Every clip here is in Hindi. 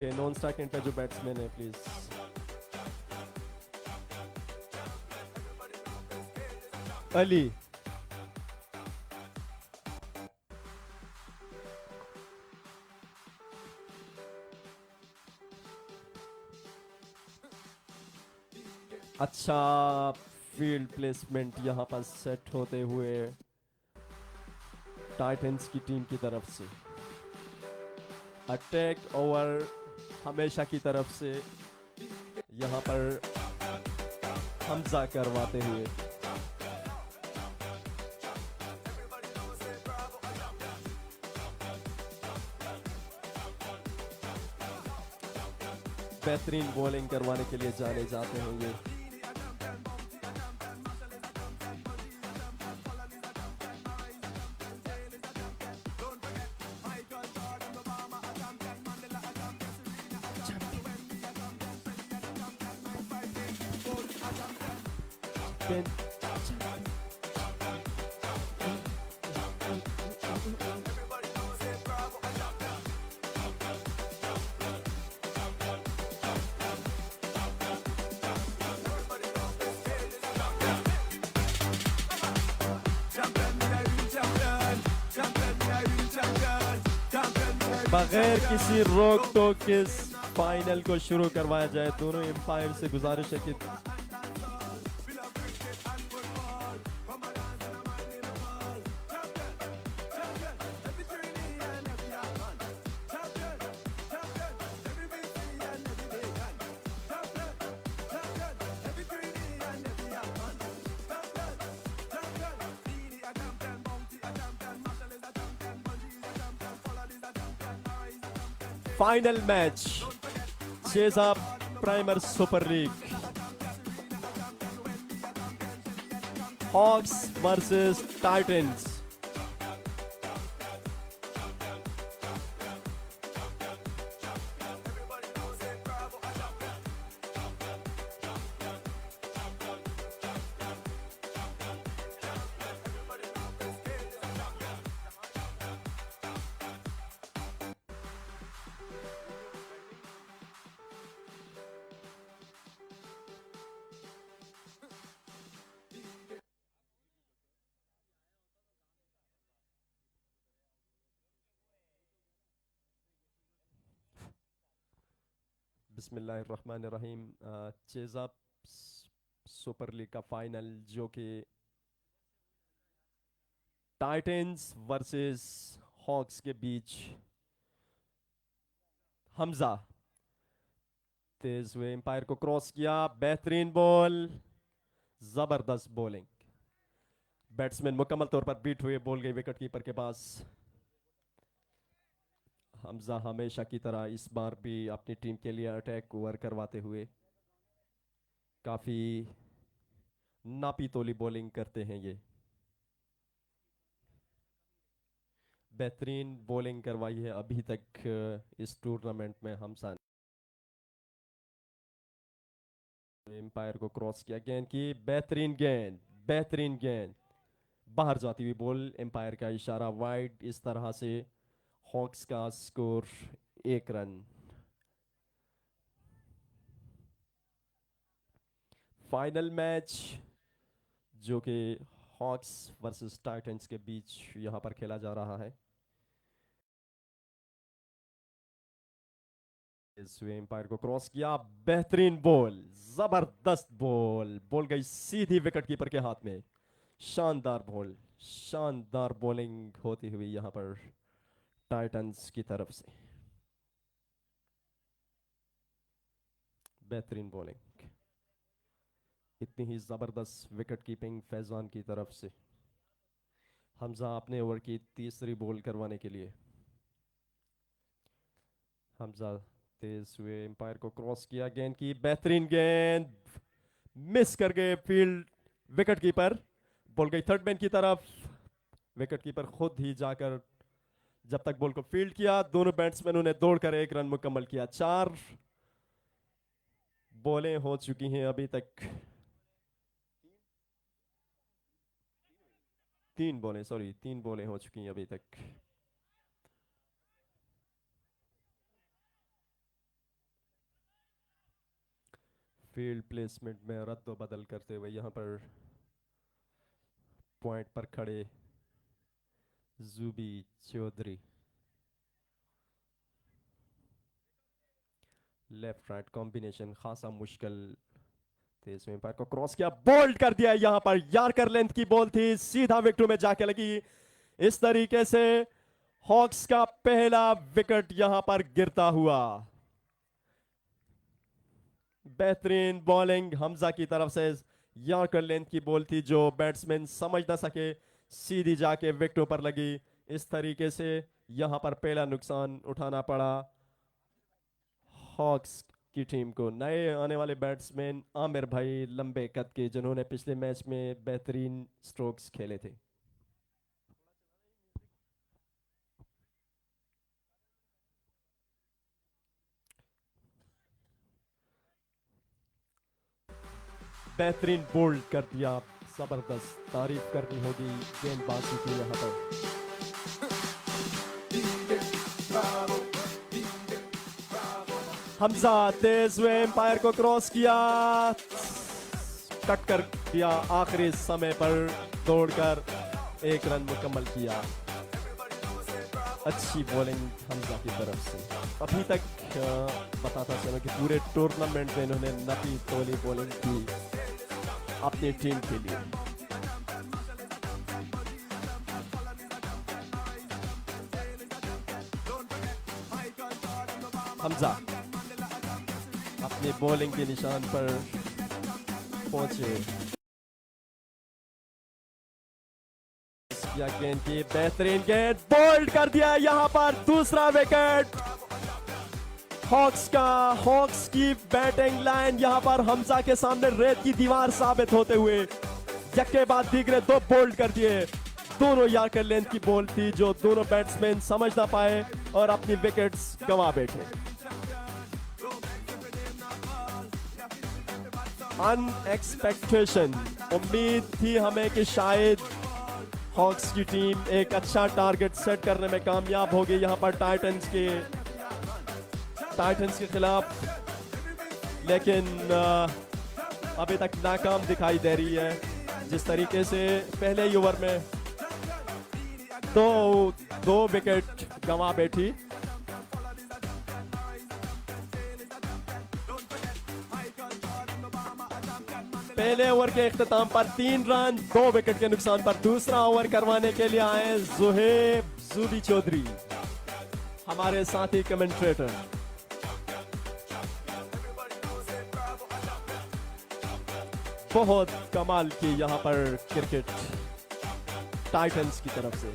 नॉन स्ट्राइक एंड पे जो बैट्समैन है प्लीज। अली। अच्छा फील्ड प्लेसमेंट यहाँ पर सेट होते हुए टाइटंस की टीम की तरफ से अटैक ओवर हमेशा की तरफ से यहाँ पर हमजा करवाते हुए बेहतरीन बॉलिंग करवाने के लिए जाने जाते हैं ये। बगैर किसी रोक टोक के इस फाइनल को शुरू करवाया जाए। दोनों एम्पायर से गुजारिश है कि फाइनल मैच चेज़ा premier super league hawks versus titans. बिस्मिल्लाहिर्रहमानिर्रहीम। चेज़ा सुपर लीग का फाइनल जो कि टाइटंस वर्सेस हॉक्स के बीच हमजा तेज हुए एम्पायर को क्रॉस किया। बेहतरीन बॉल, जबरदस्त बॉलिंग। बैट्समैन मुकम्मल तौर पर बीट हुए, बॉल गई विकेट कीपर के पास। हमजा हमेशा की तरह इस बार भी अपनी टीम के लिए अटैक ओवर करवाते हुए काफी नापी तोली बॉलिंग करते हैं ये। बेहतरीन बॉलिंग करवाई है अभी तक इस टूर्नामेंट में हमजा ने। एम्पायर को क्रॉस किया, गेंद की बेहतरीन गेंद, बेहतरीन गेंद, बाहर जाती हुई बॉल। एम्पायर का इशारा वाइड। इस तरह से हॉक्स का स्कोर 1 रन। फाइनल मैच जो कि हॉक्स वर्सेस टाइटंस के बीच यहाँ पर खेला जा रहा है। इसमें एम्पायर को क्रॉस किया, बेहतरीन बॉल, जबरदस्त बॉल, बॉल गई सीधी विकेट कीपर के हाथ में। शानदार बॉल, शानदार बॉलिंग होती हुई यहाँ पर टाइटंस की तरफ से। बेहतरीन बॉलिंग, इतनी ही जबरदस्त विकेट कीपिंग फैजान की तरफ से। हमजा अपने ओवर की तीसरी बॉल करवाने के लिए। हमजा तेज हुए, एम्पायर को क्रॉस किया, गेंद की बेहतरीन गेंद, मिस कर गए फील्ड विकेट कीपर। बॉल गई थर्ड मैन की तरफ। विकेट कीपर खुद ही जाकर जब तक बॉल को फील्ड किया, दोनों बैट्समैनों ने दौड़कर 1 रन मुकम्मल किया। 4 बॉलें हो चुकी हैं अभी तक। 3 बॉलें, सॉरी 3 बॉलें हो चुकी हैं अभी तक। फील्ड प्लेसमेंट में रद्द बदल करते हुए यहाँ पर पॉइंट पर खड़े जुबी चौधरी। लेफ्ट राइट कॉम्बिनेशन खासा मुश्किल। तेज में पैर को क्रॉस किया, बोल्ड कर दिया यहाँ पर। यार्कर लेंथ की बॉल थी, सीधा विकेट में जाके लगी। इस तरीके से हॉक्स का पहला विकेट यहां पर गिरता हुआ। बेहतरीन बॉलिंग हमजा की तरफ से। यार्कर लेंथ की बॉल थी जो बैट्समैन समझ ना सके, सीधी जाके विकेटों पर लगी। इस तरीके से यहां पर पहला नुकसान उठाना पड़ा हॉक्स की टीम को। नए आने वाले बैट्समैन आमिर भाई, लंबे कद के, जिन्होंने पिछले मैच में बेहतरीन स्ट्रोक्स खेले थे। बेहतरीन बोल्ड कर दिया, जबरदस्त। तारीफ करनी होगी गेंदबाजी की यहाँ पर। हमजा तेज हुए, एम्पायर को क्रॉस किया, कट कर दिया आखिरी समय पर, दौड़कर 1 रन मुकम्मल किया। अच्छी बॉलिंग हमजा की तरफ से। अभी तक बताता चलो कि पूरे टूर्नामेंट में इन्होंने नबी तोली बॉलिंग की अपनी टीम के लिए। हमजा अपनी बॉलिंग के निशान पर पहुंचे। या गेंद की बेहतरीन गेंद, बोल्ड कर दिया यहां पर दूसरा विकेट हॉक्स का। हॉक्स की बैटिंग लाइन यहां पर हमजा के सामने रेत की दीवार साबित होते हुए यक्के बाद दीगरे 2 बोल्ड कर दिए। दोनों यार्कर लेंथ की बॉल थी जो दोनों बैट्समैन समझ ना पाए और अपनी विकेट्स गंवा बैठे। अनएक्सपेक्टेशन, उम्मीद थी हमें कि शायद हॉक्स की टीम एक अच्छा टारगेट सेट करने में कामयाब होगी यहां पर टाइटंस के खिलाफ, लेकिन अभी तक नाकाम दिखाई दे रही है। जिस तरीके से पहले ही ओवर में दो विकेट गंवा बैठी। पहले ओवर के इख्तिताम पर 3 रन 2 विकेट के नुकसान पर दूसरा ओवर करवाने के लिए आए ज़ुहैब जुबी चौधरी, हमारे साथी कमेंट्रेटर। बहुत कमाल की यहां पर क्रिकेट टाइटंस की तरफ से।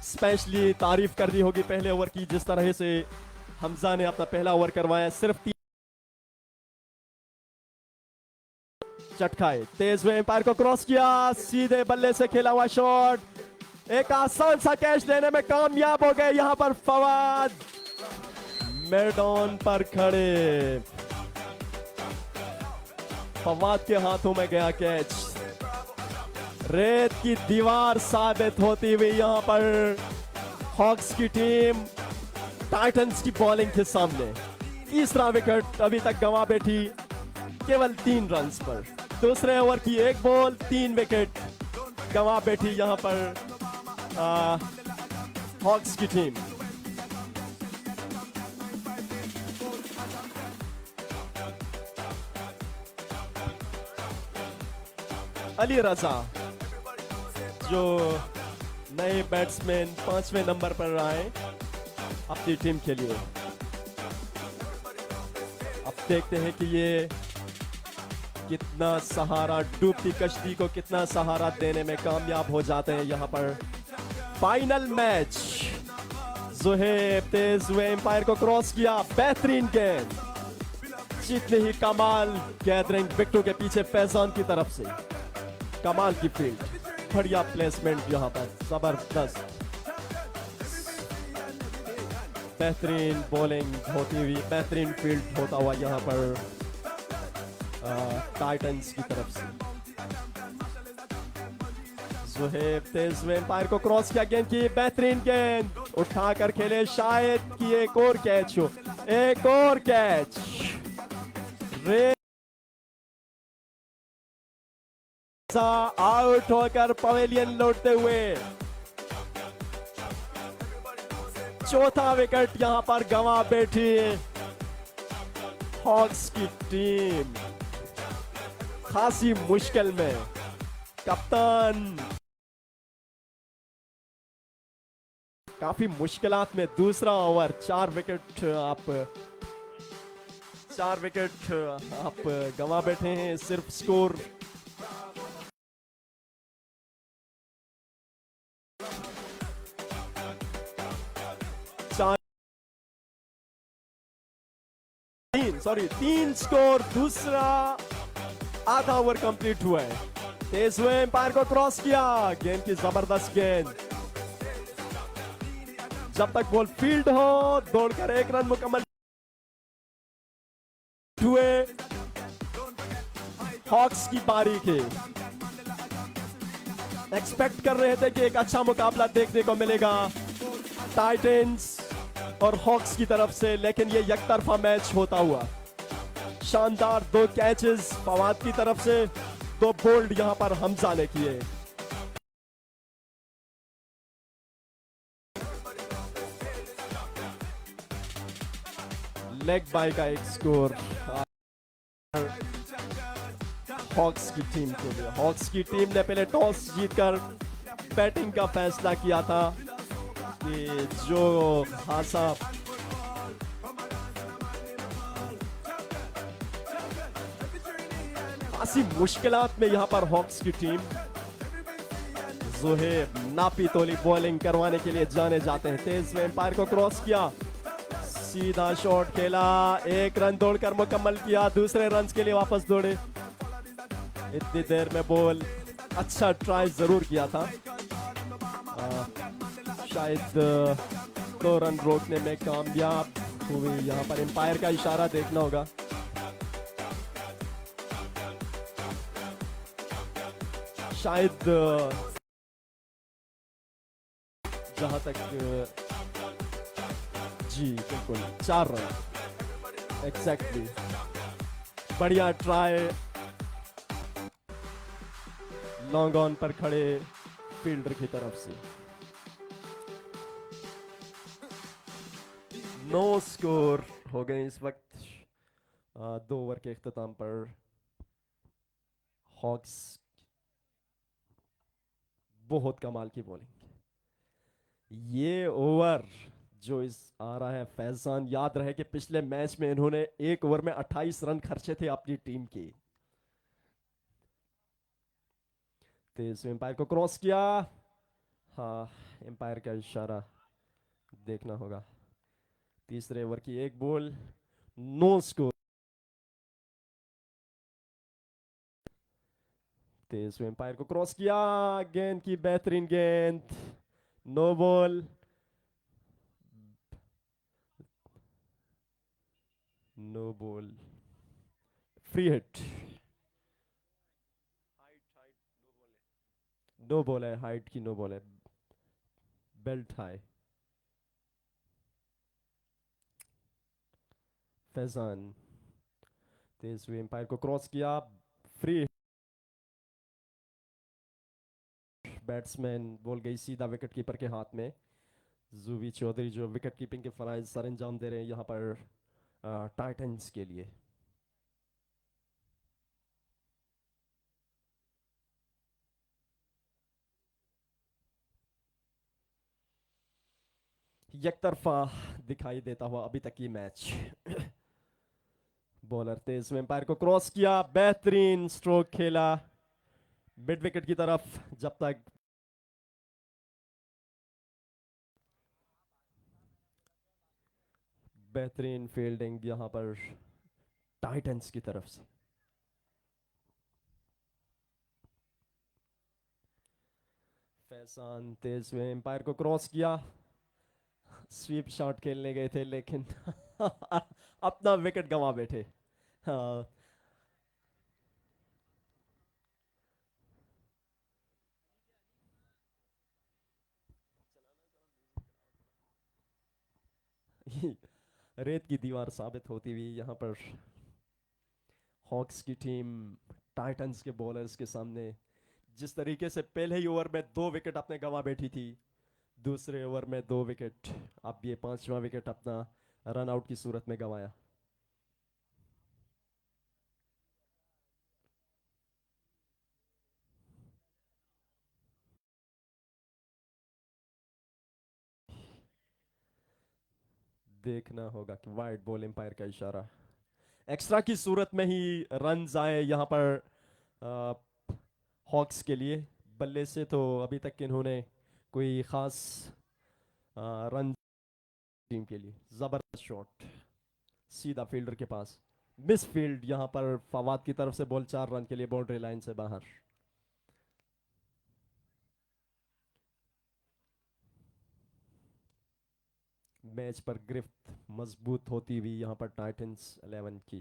स्पेशली तारीफ करनी होगी पहले ओवर की, जिस तरह से हमजा ने अपना पहला ओवर करवाया, सिर्फ 3 चटकाए। तेज हुए, एम्पायर को क्रॉस किया, सीधे बल्ले से खेला हुआ शॉट, एक आसान सा कैच लेने में कामयाब हो गए यहां पर फवाद। मैदान पर खड़े फवाद के हाथों में गया कैच। रेत की दीवार साबित होती हुई यहां पर हॉक्स की टीम टाइटंस की बॉलिंग के सामने। तीसरा विकेट अभी तक गंवा बैठी केवल 3 रन पर। दूसरे ओवर की 1 बॉल 3 विकेट गंवा बैठी यहां पर हॉक्स की टीम। अली रजा जो नए बैट्समैन 5वें नंबर पर आए अपनी टीम के लिए। अब देखते हैं कि ये कितना सहारा, डूबती कश्ती को कितना सहारा देने में कामयाब हो जाते हैं यहां पर। फाइनल मैच, ज़ुहैब तेज हुए, एम्पायर को क्रॉस किया, बेहतरीन गेंद, जितनी ही कमाल गैदरिंग विकेटों के पीछे फैजान की तरफ से। कमाल की फील्ड, बढ़िया प्लेसमेंट यहां पर, जबरदस्त बेहतरीन बॉलिंग होती हुई, बेहतरीन फील्ड होता हुआ यहां पर टाइटंस की तरफ से। ज़ुहैब तेज हुए, एम्पायर को क्रॉस किया, गेंद की बेहतरीन गेंद, उठाकर खेले, शायद कि एक और कैच हो, एक और कैच। रेजा आउट होकर पवेलियन लौटते हुए चौथा विकेट यहां पर गंवा बैठी हॉक्स की टीम खासी मुश्किल में। कप्तान काफी मुश्किलात में दूसरा ओवर, 4 विकेट आप गंवा बैठे हैं। सिर्फ स्कोर तीन स्कोर। दूसरा आधा ओवर कंप्लीट हुआ है। तेज हुए एम्पायर को क्रॉस किया, गेंद की जबरदस्त गेंद। जब तक बॉल फील्ड हो दौड़कर 1 रन मुकम्मल हुए। हॉक्स की पारी के एक्सपेक्ट कर रहे थे कि एक अच्छा मुकाबला देखने को मिलेगा टाइटंस और हॉक्स की तरफ से, लेकिन ये एकतरफा मैच होता हुआ। शानदार 2 कैचेस फवाद की तरफ से, 2 बोल्ड यहां पर हमजा ने किए। लेग बाय का एक स्कोर हॉक्स की टीम के लिए। हॉक्स की टीम ने पहले टॉस जीतकर बैटिंग का फैसला किया था कि जो खासा खासी मुश्किलात में यहां पर हॉक्स की टीम। जोहेब नापी तोली बॉलिंग करवाने के लिए जाने जाते हैं। तेज में एम्पायर को क्रॉस किया, सीधा शॉट खेला, 1 रन दौड़कर मुकम्मल किया। दूसरे रन के लिए वापस दौड़े। इतनी देर में बॉल अच्छा ट्राई जरूर किया था, शायद 2 रन रोकने में कामयाब हुई। यहां पर एम्पायर का इशारा देखना होगा। शायद जहां तक जी बिल्कुल 4 रन एग्जैक्टली। बढ़िया ट्राई, लॉन्ग ऑन पर खड़े फील्डर की तरफ से। नो स्कोर हो गए इस वक्त 2 ओवर के इख्तिताम पर। हॉक्स बहुत कमाल की बॉलिंग। ये ओवर जो इस आ रहा है फैजान, याद रहे कि पिछले मैच में इन्होंने 1 ओवर में 28 रन खर्चे थे अपनी टीम के। तेज एम्पायर को क्रॉस किया, हाँ एम्पायर का इशारा देखना होगा। तीसरे ओवर की एक बॉल, नो स्कोर। तेज एम्पायर को क्रॉस किया, गेंद की बेहतरीन गेंद, no ball. No ball, free hit. No ball है, हाइट की नो बॉल है, बेल्ट हाई। फैजान तेज हुए एम्पायर को क्रॉस किया, फ्री। बैट्समैन बॉल गई सीधा विकेट कीपर के हाथ में। जुवी चौधरी जो विकेट कीपिंग के फराइज सर अंजाम दे रहे हैं यहाँ पर टाइटंस के लिए। एक तरफा दिखाई देता हुआ अभी तक ये मैच। बॉलर तेज में एम्पायर को क्रॉस किया, बेहतरीन स्ट्रोक खेला मिड विकेट की तरफ। जब तक बेहतरीन फील्डिंग यहां पर टाइटंस की तरफ से। फैजान तेज में एम्पायर को क्रॉस किया, स्वीप शॉट खेलने गए थे लेकिन अपना विकेट गंवा बैठे। हाँ रेत की दीवार साबित होती हुई यहाँ पर हॉक्स की टीम टाइटंस के बॉलर्स के सामने जिस तरीके से पहले ही ओवर में 2 विकेट अपने गंवा बैठी थी, दूसरे ओवर में 2 विकेट, अब ये 5वां विकेट अपना रन आउट की सूरत में गंवाया। देखना होगा कि वाइड बॉल एम्पायर का इशारा, एक्स्ट्रा की सूरत में ही रन आए यहाँ पर हॉक्स के लिए। बल्ले से तो अभी तक इन्होंने कोई खास रन टीम के लिए। जबरदस्त शॉट सीधा फील्डर के पास, मिस फील्ड यहाँ पर फवाद की तरफ से बॉल 4 रन के लिए बाउंड्री लाइन से बाहर। मैच पर गिरफ्त मजबूत होती हुई यहाँ पर टाइटंस 11 की।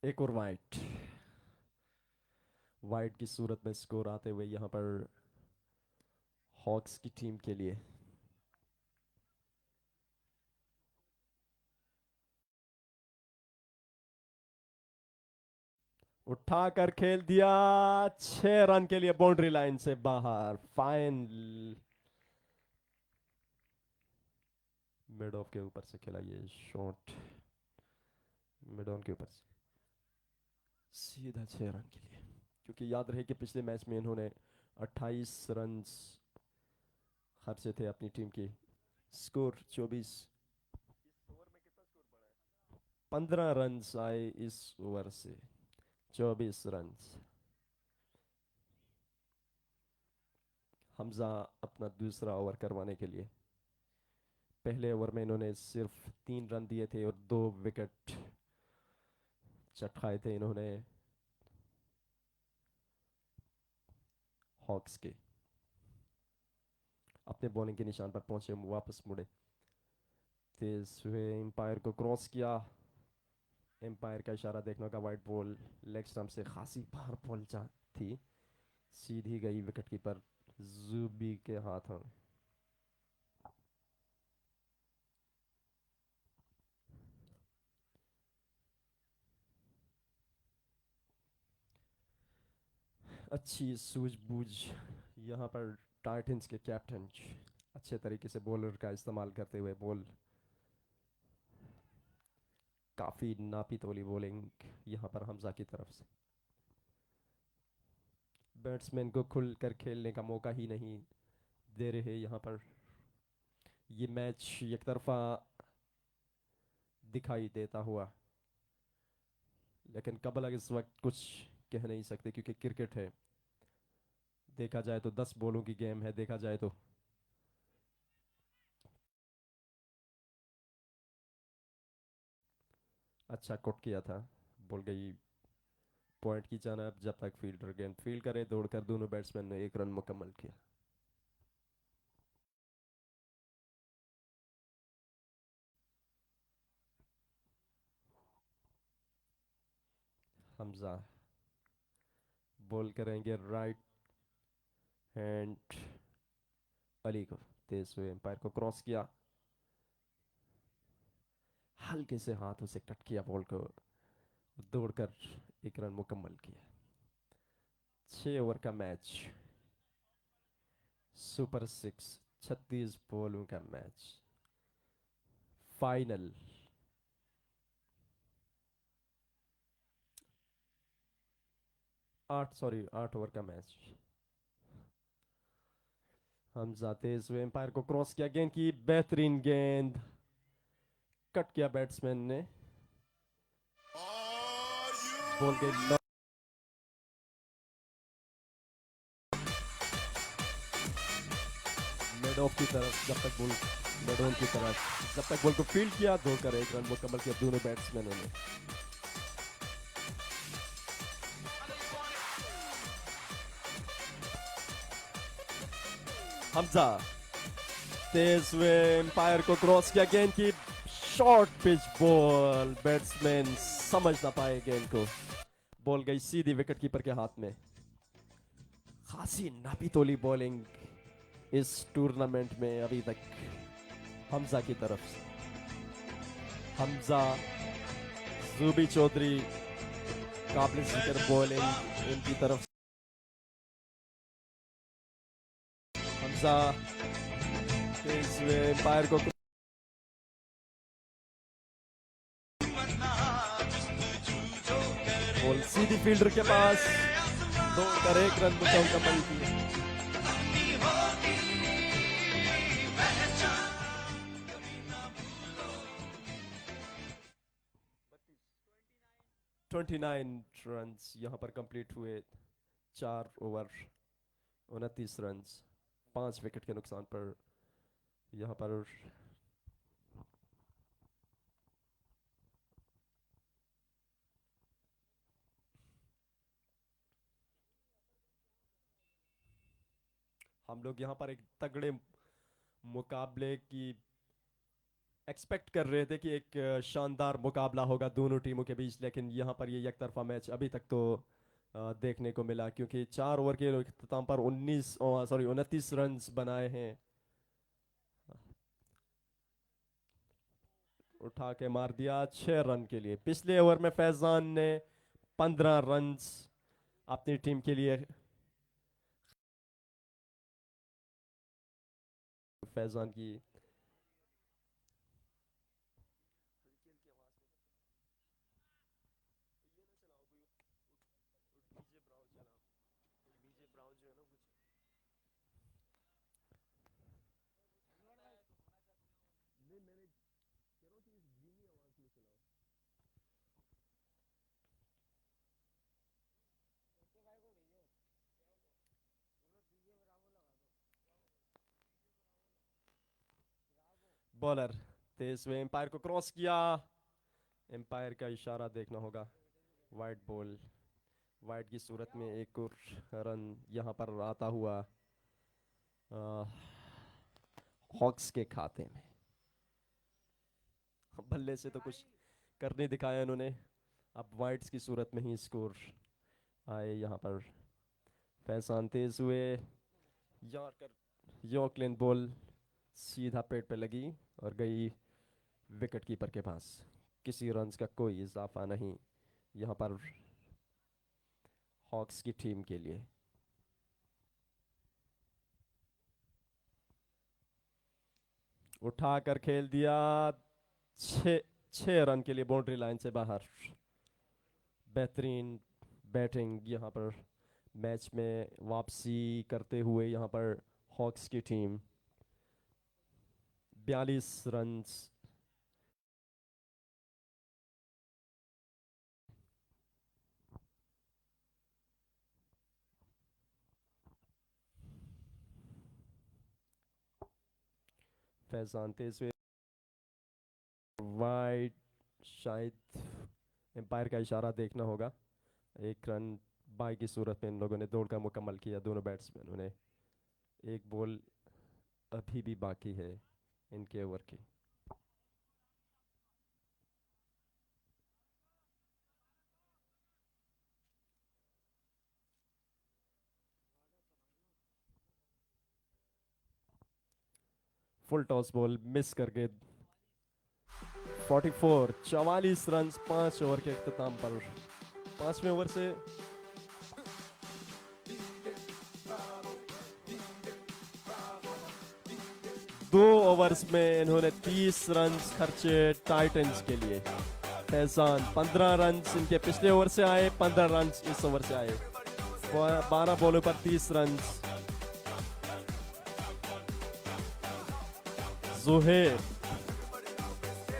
एक और वाइड, वाइड की सूरत में स्कोर आते हुए यहाँ पर हॉक्स की टीम के लिए। उठाकर खेल दिया, 6 रन के लिए बाउंड्री लाइन से बाहर। फाइन, मिड ऑफ के ऊपर से खेला ये शॉट, मिड ऑन के ऊपर से सीधा 6 रन के लिए। क्योंकि याद रहे कि पिछले मैच में इन्होंने 28 रन खर्चे थे अपनी टीम की। स्कोर 24, 15 रन आए इस ओवर से, 24 रन। हमजा अपना दूसरा ओवर करवाने के लिए, पहले ओवर में इन्होंने सिर्फ 3 रन दिए थे और 2 विकेट चटकाए थे इन्होंने हॉक्स के। अपने बॉलिंग के निशान पर पहुंचे, वापस मुड़े, तेज हुए, एम्पायर को क्रॉस किया। एम्पायर का इशारा देखने का, वाइट बॉल लेग स्टंप से खासी बाहर पहुंचा थी, सीधी गई विकेट कीपर जुबी के हाथों में। अच्छी सूझबूझ यहाँ पर टाइटंस के कैप्टन अच्छे तरीके से बॉलर का इस्तेमाल करते हुए बॉल, काफ़ी नापी तोली बॉलिंग यहाँ पर हमजा की तरफ से। बैट्समैन को खुलकर खेलने का मौका ही नहीं दे रहे यहाँ पर। ये मैच एक तरफा दिखाई देता हुआ, लेकिन कबल इस वक्त कुछ कह नहीं सकते क्योंकि क्रिकेट है। देखा जाए तो 10 बॉलों की गेम है, देखा जाए तो अच्छा कट किया था, बॉल गई पॉइंट की जानब। जब तक फील्डर गेंद फील्ड करे, दौड़कर दोनों बैट्समैन ने 1 रन मुकम्मल किया। हमजा बॉल करेंगे राइट हैंड अली को, तेज हुए, एम्पायर को क्रॉस किया, हल्के से हाथों से कट किया बॉल को, दौड़कर 1 रन मुकम्मल किया। 6 ओवर का मैच, सुपर 6, 36 बॉलों का मैच, फाइनल। 8 ओवर का मैच। हम जाते हुए, एम्पायर को क्रॉस किया, गेंद की बेहतरीन गेंद, कट किया बैट्समैन ने, बॉल गई मिड ऑफ की तरफ। जब तक बॉल मिड ऑन की तरफ, जब तक बॉल को फील्ड किया, धोकर 1 रन मुकम्मल किया दोनों बैट्समैनों ने। हमजा तेज हुए, एम्पायर को क्रॉस किया, गेंद की शॉर्ट पिच बॉल, बैट्समैन समझ ना पाए गेंद को, बॉल गई सीधी विकेट कीपर के हाथ में। खासी नापी तोली बॉलिंग इस टूर्नामेंट में अभी तक हमजा की तरफ से, हमजा, जुबी चौधरी, काबिल जिक्र बॉलिंग इनकी तरफ से। हमजा तेज हुए, एम्पायर को बॉल सीधी फील्डर के पास, दौड़कर एक रन मुकम्मल किए। ट्वेंटी 29 रन यहाँ पर कंप्लीट हुए। 4 ओवर 29 रन, 5 विकेट के नुकसान पर यहाँ पर हम लोग यहाँ पर एक तगड़े मुकाबले की एक्सपेक्ट कर रहे थे कि एक शानदार मुकाबला होगा दोनों टीमों के बीच, लेकिन यहाँ पर ये एकतरफा मैच अभी तक तो देखने को मिला, क्योंकि 4 ओवर के इख्तिताम पर 29 रन बनाए हैं। उठा के मार दिया 6 रन के लिए। पिछले ओवर में फैजान ने 15 रन अपनी टीम के लिए, फैजान की बॉलर तेज हुए, एम्पायर को क्रॉस किया, एम्पायर का इशारा देखना होगा। वाइड बॉल, वाइड की सूरत में एक और रन यहाँ पर आता हुआ हॉक्स के खाते में। बल्ले से तो कुछ कर नहीं दिखाया इन्होंने, अब वाइड्स की सूरत में ही स्कोर आए यहाँ पर। फैसान तेज हुए, यॉर्कर यॉर्कलैंड बॉल सीधा पेट पे लगी और गई विकेट कीपर के पास। किसी रन्स का कोई इजाफा नहीं यहाँ पर हॉक्स की टीम के लिए। उठाकर खेल दिया, 6 रन के लिए बाउंड्री लाइन से बाहर। बेहतरीन बैटिंग यहाँ पर मैच में वापसी करते हुए यहाँ पर हॉक्स की टीम। 42 रन, फैजान तेज हुए, वाइड, शायद एम्पायर का इशारा देखना होगा। 1 रन बाई की सूरत में इन लोगों ने दौड़ का मुकम्मल किया, दोनों बैट्समैनों ने। एक बॉल अभी भी बाकी है इनके ओवर की। फुल टॉस बॉल मिस करके 44 रन 5 ओवर के इख्तिताम पर। 5वें ओवर से दो ओवर्स में इन्होंने 30 रन खर्चे टाइटंस के लिए। फैजान 15 रन इनके पिछले ओवर से आए, 15 रन इस ओवर से आए। 12 बॉलों पर 30 रन। जोहेब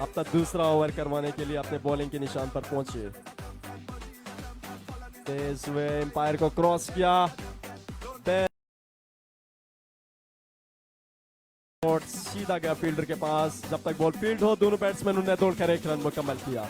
अपना दूसरा ओवर करवाने के लिए अपने बॉलिंग के निशान पर पहुंचे। तेज हुए, एम्पायर को क्रॉस किया, सीधा गया फील्डर के पास। जब तक बॉल फील्ड हो, दोनों बैट्समैन ने दौड़कर 1 रन मुकम्मल किया।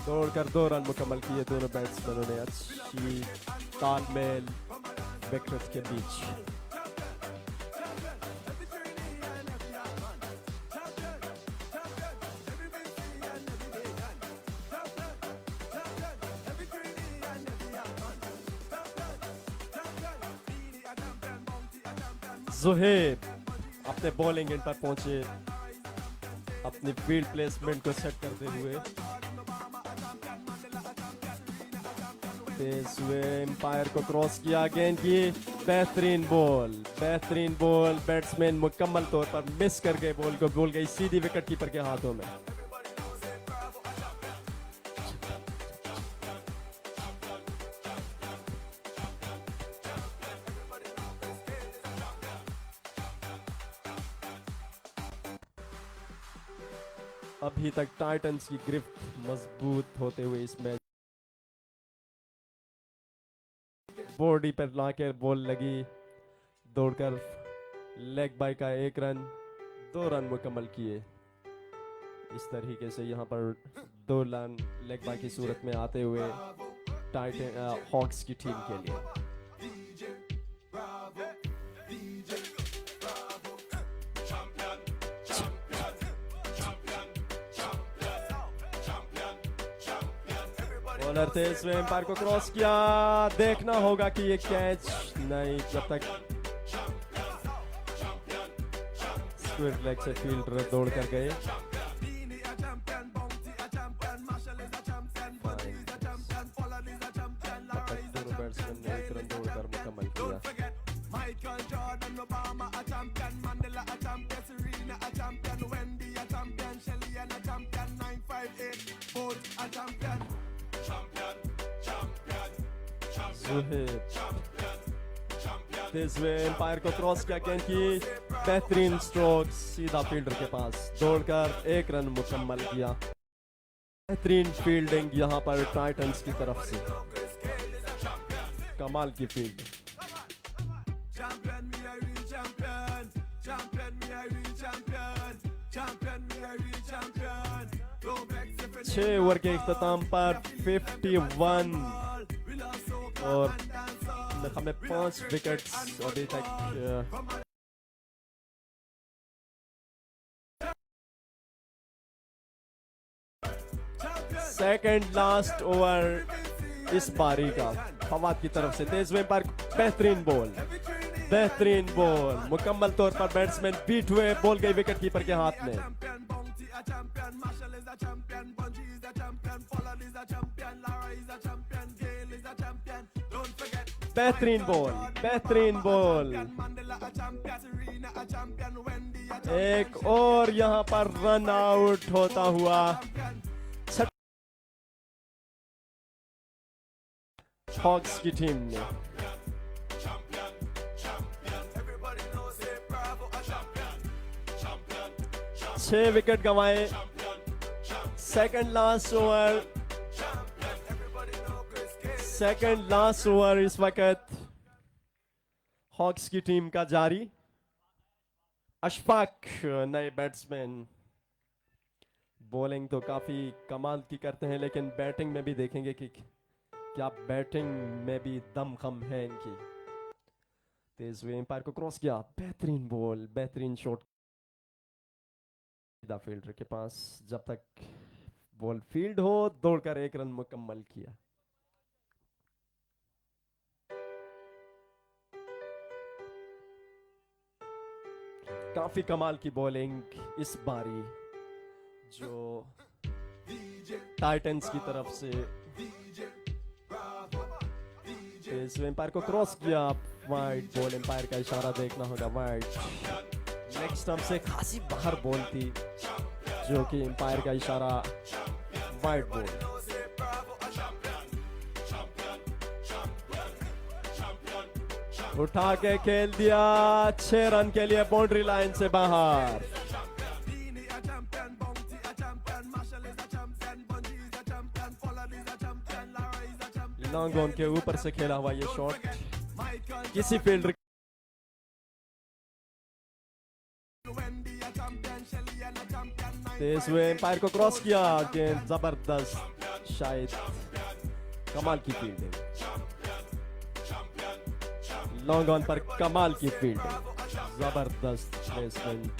दौड़कर 2 रन मुकम्मल किए दोनों बैट्समैनों ने। अच्छी तालमेल विकेट के बीच। ज़ुहैब अपने बॉलिंग एंड पर पहुंचे अपनी फील्ड प्लेसमेंट को सेट करते हुए। तेज हुए एम्पायर को क्रॉस किया, गेंद की बेहतरीन बॉल बैट्समैन मुकम्मल तौर पर मिस कर गए बॉल को, बॉल गई सीधी विकेट कीपर के हाथों में। अभी तक टाइटंस की गिरफ्त मजबूत होते हुए इस मैच बॉडी पर लाकर बॉल लगी, दौड़कर लेग बाय का 1 रन, 2 रन मुकम्मल किए। इस तरीके से यहाँ पर 2 रन लेग बाय की सूरत में आते हुए टाइटन हॉक्स की टीम के लिए। बॉलर थे इसमें एम्पायर को क्रॉस किया, देखना होगा कि ये कैच नहीं, जब तक स्क्वायर लेग से फील्डर दौड़ कर गए। दोनों बैट्समैन ने 1 रन दौड़कर मुकम्मल किया। तेज हुए एम्पायर को क्रॉस किया, गेंद की बेहतरीन स्ट्रोक सीधा फील्डर के पास, दौड़कर 1 रन मुकम्मल किया। बेहतरीन फील्डिंग यहाँ पर टाइटंस की तरफ से, कमाल की फील्ड। 6 ओवर के इख्तिताम पर 51 और हमें 5 विकेट्स अभी तक सेकंड लास्ट ओवर इस पारी का फवाद की तरफ से। तेज हुए पर बेहतरीन बॉल मुकम्मल तौर पर बैट्समैन बीट हुए, बॉल गई विकेट कीपर के हाथ में। बेहतरीन बॉल एक और यहाँ पर रन आउट होता हुआ हॉक्स की टीम ने। छह विकेट गंवाए। सेकंड लास्ट ओवर इस वक्त हॉक्स की टीम का जारी। अशफाक नए बैट्समैन, बॉलिंग तो काफी कमाल की करते हैं, लेकिन बैटिंग में भी देखेंगे कि क्या बैटिंग में भी दमखम है इनकी। तेज हुए एम्पायर को क्रॉस किया, बेहतरीन बॉल, बेहतरीन शॉट फील्डर के पास। जब तक बॉल फील्ड हो, दौड़कर 1 रन मुकम्मल किया। काफी कमाल की बॉलिंग इस बारी जो टाइटंस की तरफ से। एम्पायर को क्रॉस किया, वाइड बॉल, एम्पायर का इशारा देखना होगा, वाइड। नेक्स्ट स्टंप से खासी बाहर बॉल थी, जो कि एम्पायर का इशारा वाइड बॉल। उठा के खेल दिया, 6 रन के लिए बाउंड्री लाइन से बाहर। लॉन्ग ऑन के ऊपर से खेला हुआ ये शॉट किसी फील्डर। तेज हुए एम्पायर को क्रॉस किया, गेंद जबरदस्त शायद कमाल की फील्डिंग, लॉन्ग ऑन पर कमाल की फील्डिंग, जबरदस्त प्लेसमेंट।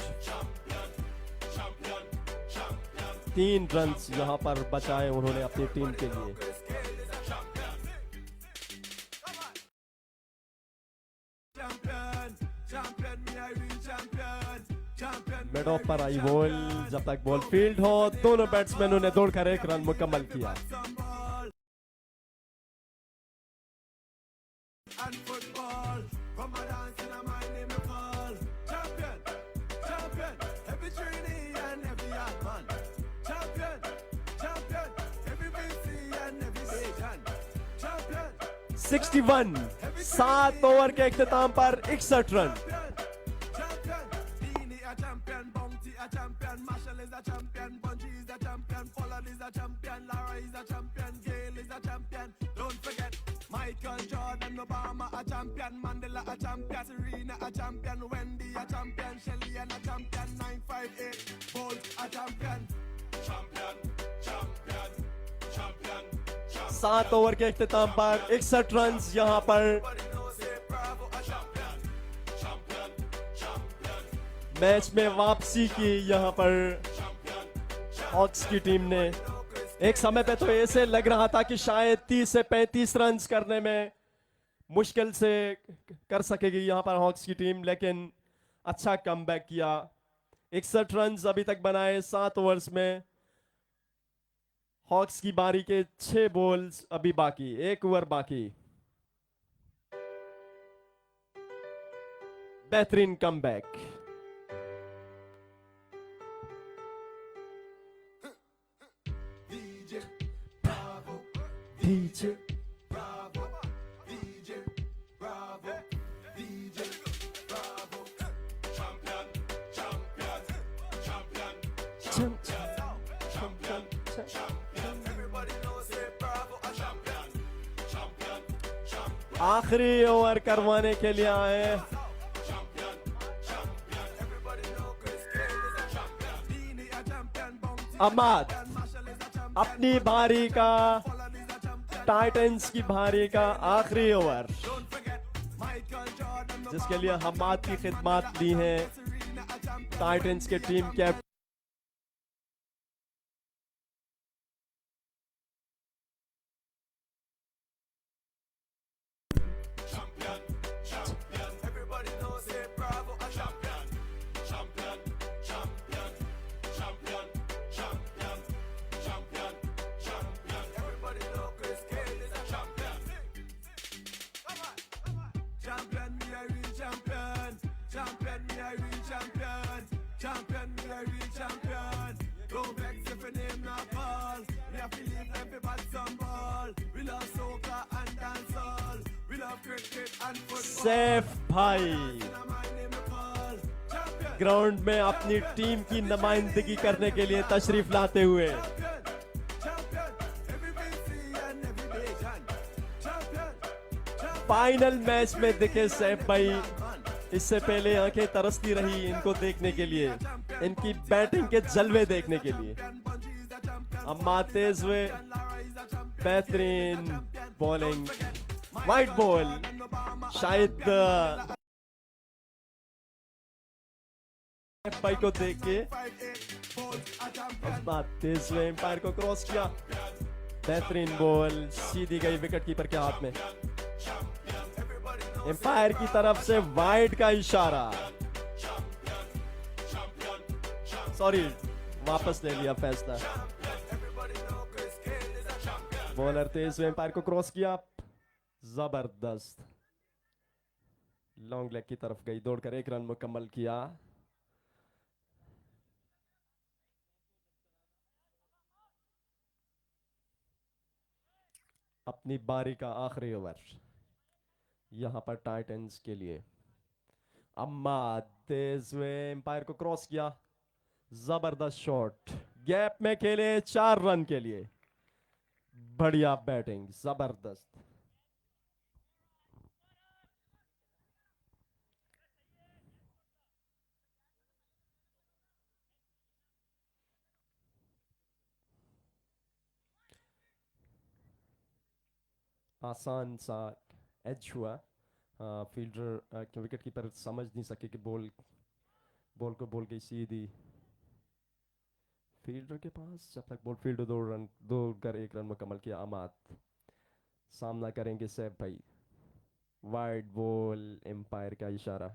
3 रन्स यहां पर बचाए उन्होंने अपनी टीम के लिए। मिड ऑफ पर आई बॉल, जब तक बॉल फील्ड हो दोनों बैट्समैनों ने दौड़कर 1 रन मुकम्मल किया। सिक्सटी 7 ओवर के इख्तिताम पर 61 run. Michael Jordan, Obama a champion, Mandela a champion, Serena a champion, Wendy a champion, Shelly and a champion, 958 Bolt a champion, champion, champion, champion, champion। 7 over के इख्तिताम पर 61 रन यहां पर मैच में वापसी की यहां पर हॉक्स की टीम ने। एक समय पे तो ऐसे लग रहा था कि शायद 30 से 35 रन करने में मुश्किल से कर सकेगी यहां पर हॉक्स की टीम, लेकिन अच्छा कमबैक किया। 61 रन अभी तक बनाए 7 ओवर्स में। हॉक्स की बारी के 6 बॉल्स अभी बाकी, 1 ओवर बाकी। बेहतरीन comeback. DJ Bravo, DJ Bravo, DJ Bravo, champion, champion, champion, champion, champion, everybody knows it, Bravo, a champion, champion, champion। आखिरी ओवर करवाने के लिए आए अहमद। अपनी बारी का, टाइटंस की बारी का आखिरी ओवर, जिसके लिए हमाद की खिदमत दी है टाइटंस के team captain. Champion, we are real champion. Don't vex if your name not call. We have to leave everybody some ball. We love soca and dancehall. We love cricket and football. Saif भाई ग्राउंड में अपनी टीम की नुमाइंदगी करने के लिए तशरीफ लाते हुए फाइनल मैच में दिखे सैफ भाई। इससे पहले आंखें तरसती रही इनको देखने के लिए, इनकी बैटिंग के जलवे देखने के लिए। अम्मा तेज हुए, बेहतरीन बॉलिंग, वाइट बॉल, शायद भाई को देख के अम्मा तेज हुए, एम्पायर को क्रॉस किया। बेहतरीन बॉल सीधी गई विकेट कीपर के हाथ में। एम्पायर की तरफ से वाइड का इशारा, सॉरी वापस ले लिया फैसला। बॉलर तेज हुए, एम्पायर को क्रॉस किया, जबरदस्त लॉन्ग लेग की तरफ गई, दौड़कर 1 रन मुकम्मल किया। अपनी बारी का आखिरी ओवर यहां पर टाइटंस के लिए। अम्मा तेज हुए, एम्पायर को क्रॉस किया, जबरदस्त शॉट, गैप में खेले 4 रन के लिए। बढ़िया बैटिंग, जबरदस्त। आसान सा एज हुआ। फील्डर विकेट कीपर समझ नहीं सके कि बॉल बॉल को बॉल गई सीधी फील्डर के पास। जब तक बॉल फील्ड 2 रन 2 कर 1 रन मुकम्मल किया। अमाद सामना करेंगे सैफ भाई। वाइड बॉल एम्पायर का इशारा।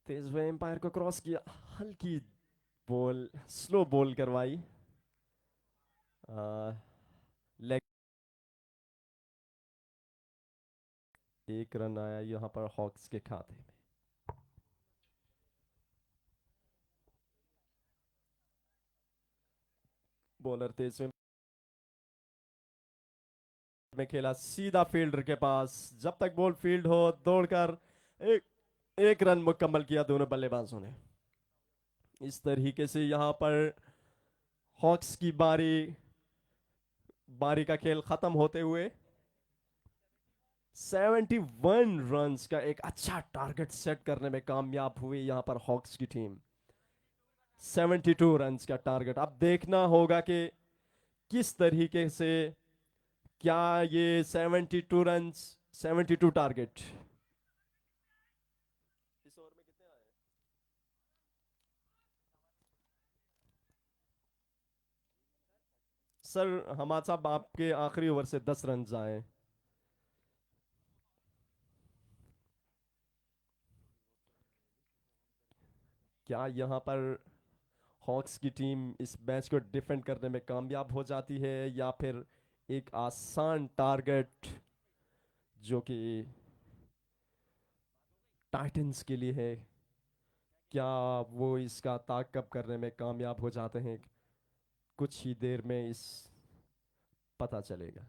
तेज हुए एम्पायर को क्रॉस किया। हल्की बॉल स्लो बॉल करवाई। लेग 1 रन आया यहाँ पर हॉक्स के खाते में। बॉलर तेज में खेला सीधा फील्डर के पास। जब तक बॉल फील्ड हो दौड़कर एक 1 रन मुकम्मल किया दोनों बल्लेबाजों ने। इस तरीके से यहाँ पर हॉक्स की बारी बारी का खेल खत्म होते हुए 71 रन्स का एक अच्छा टारगेट सेट करने में कामयाब हुई यहाँ पर हॉक्स की टीम। 72 रन्स का टारगेट। अब देखना होगा कि किस तरीके से क्या ये 72 रन्स 72 टारगेट इस ओवर में कितने आए। सर हमारे साहब आपके आखिरी ओवर से 10 रन आए। क्या यहाँ पर हॉक्स की टीम इस मैच को डिफेंड करने में कामयाब हो जाती है या फिर एक आसान टारगेट जो कि टाइटंस के लिए है, क्या वो इसका ताकब करने में कामयाब हो जाते हैं। कुछ ही देर में इस पता चलेगा।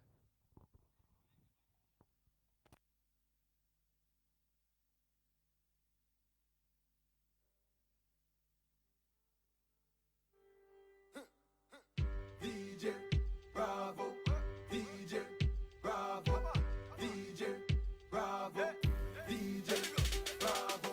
DJ Bravo, DJ Bravo, DJ Bravo, DJ Bravo.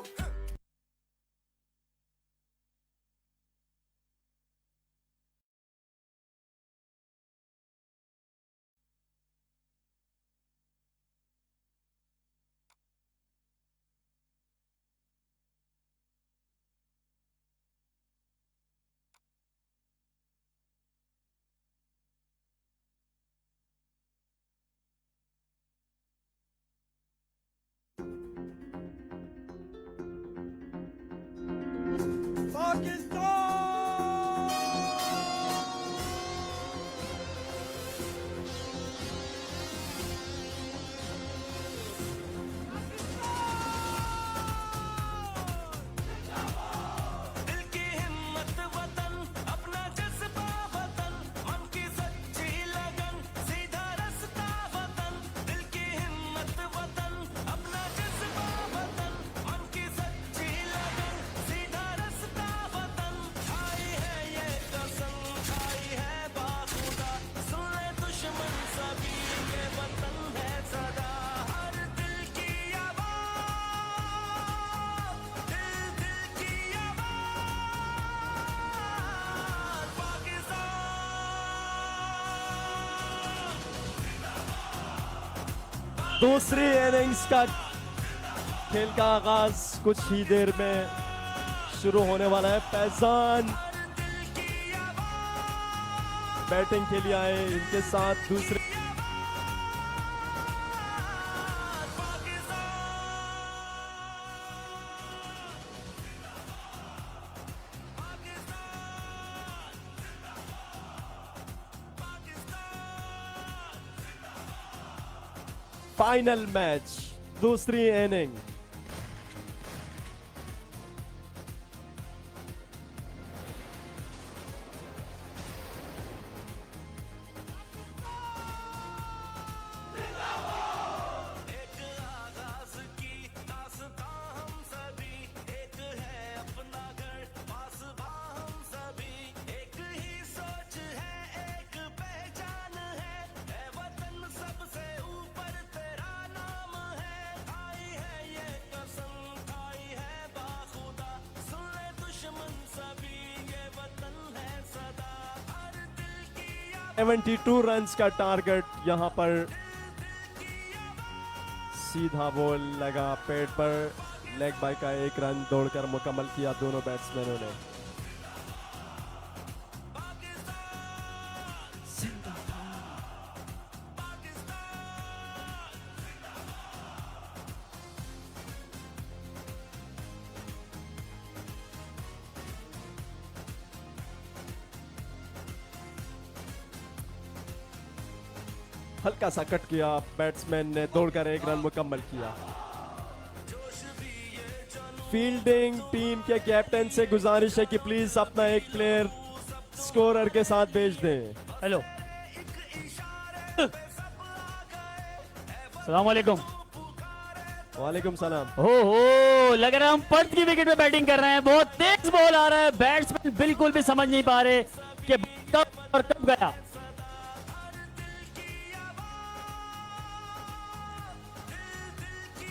दिल की हिम्मत वतन अपना जज्बा वतन मन की सच्ची लगन सीधा रास्ता वतन। दिल की हिम्मत वतन अपना जज्बा वतन मन की सच्ची लगन सीधा रास्ता वतन। खाई है ये कसम खाई है बाखुदा सुन ले दुश्मन सभी के वतन है सदा। हर दिल की आवाज़ दिल दिल की आवाज़ पाकिस्तान। दूसरी इनिंग्स का खेल का आगाज कुछ ही देर में शुरू होने वाला है। फैजान बैटिंग के लिए आए, इनके साथ दूसरे फाइनल मैच दूसरी इनिंग। एक आगाज़ की दास्तां हम सभी एक है अपना घर पासबा हम सभी एक ही सोच है एक पहचान है वतन सबसे ऊपर तेरा नाम है। आई है ये 72 रन्स का टारगेट यहां पर। सीधा बॉल लगा पेट पर, लेग बाय का 1 रन दौड़कर मुकम्मल किया दोनों बैट्समैनों ने। हल्का सा कट किया, बैट्समैन ने दौड़कर 1 रन मुकम्मल किया। फील्डिंग टीम के कैप्टन से गुजारिश है कि प्लीज अपना एक प्लेयर स्कोरर के साथ भेज दें। हेलो, सलाम वालेकुम। वालेकुम सलाम। हो लग रहा है हम पर्थ की विकेट पे बैटिंग कर रहे हैं। बहुत तेज बॉल आ रहा है, बैट्समैन बिल्कुल भी समझ नहीं पा रहे कि कब और कब गया।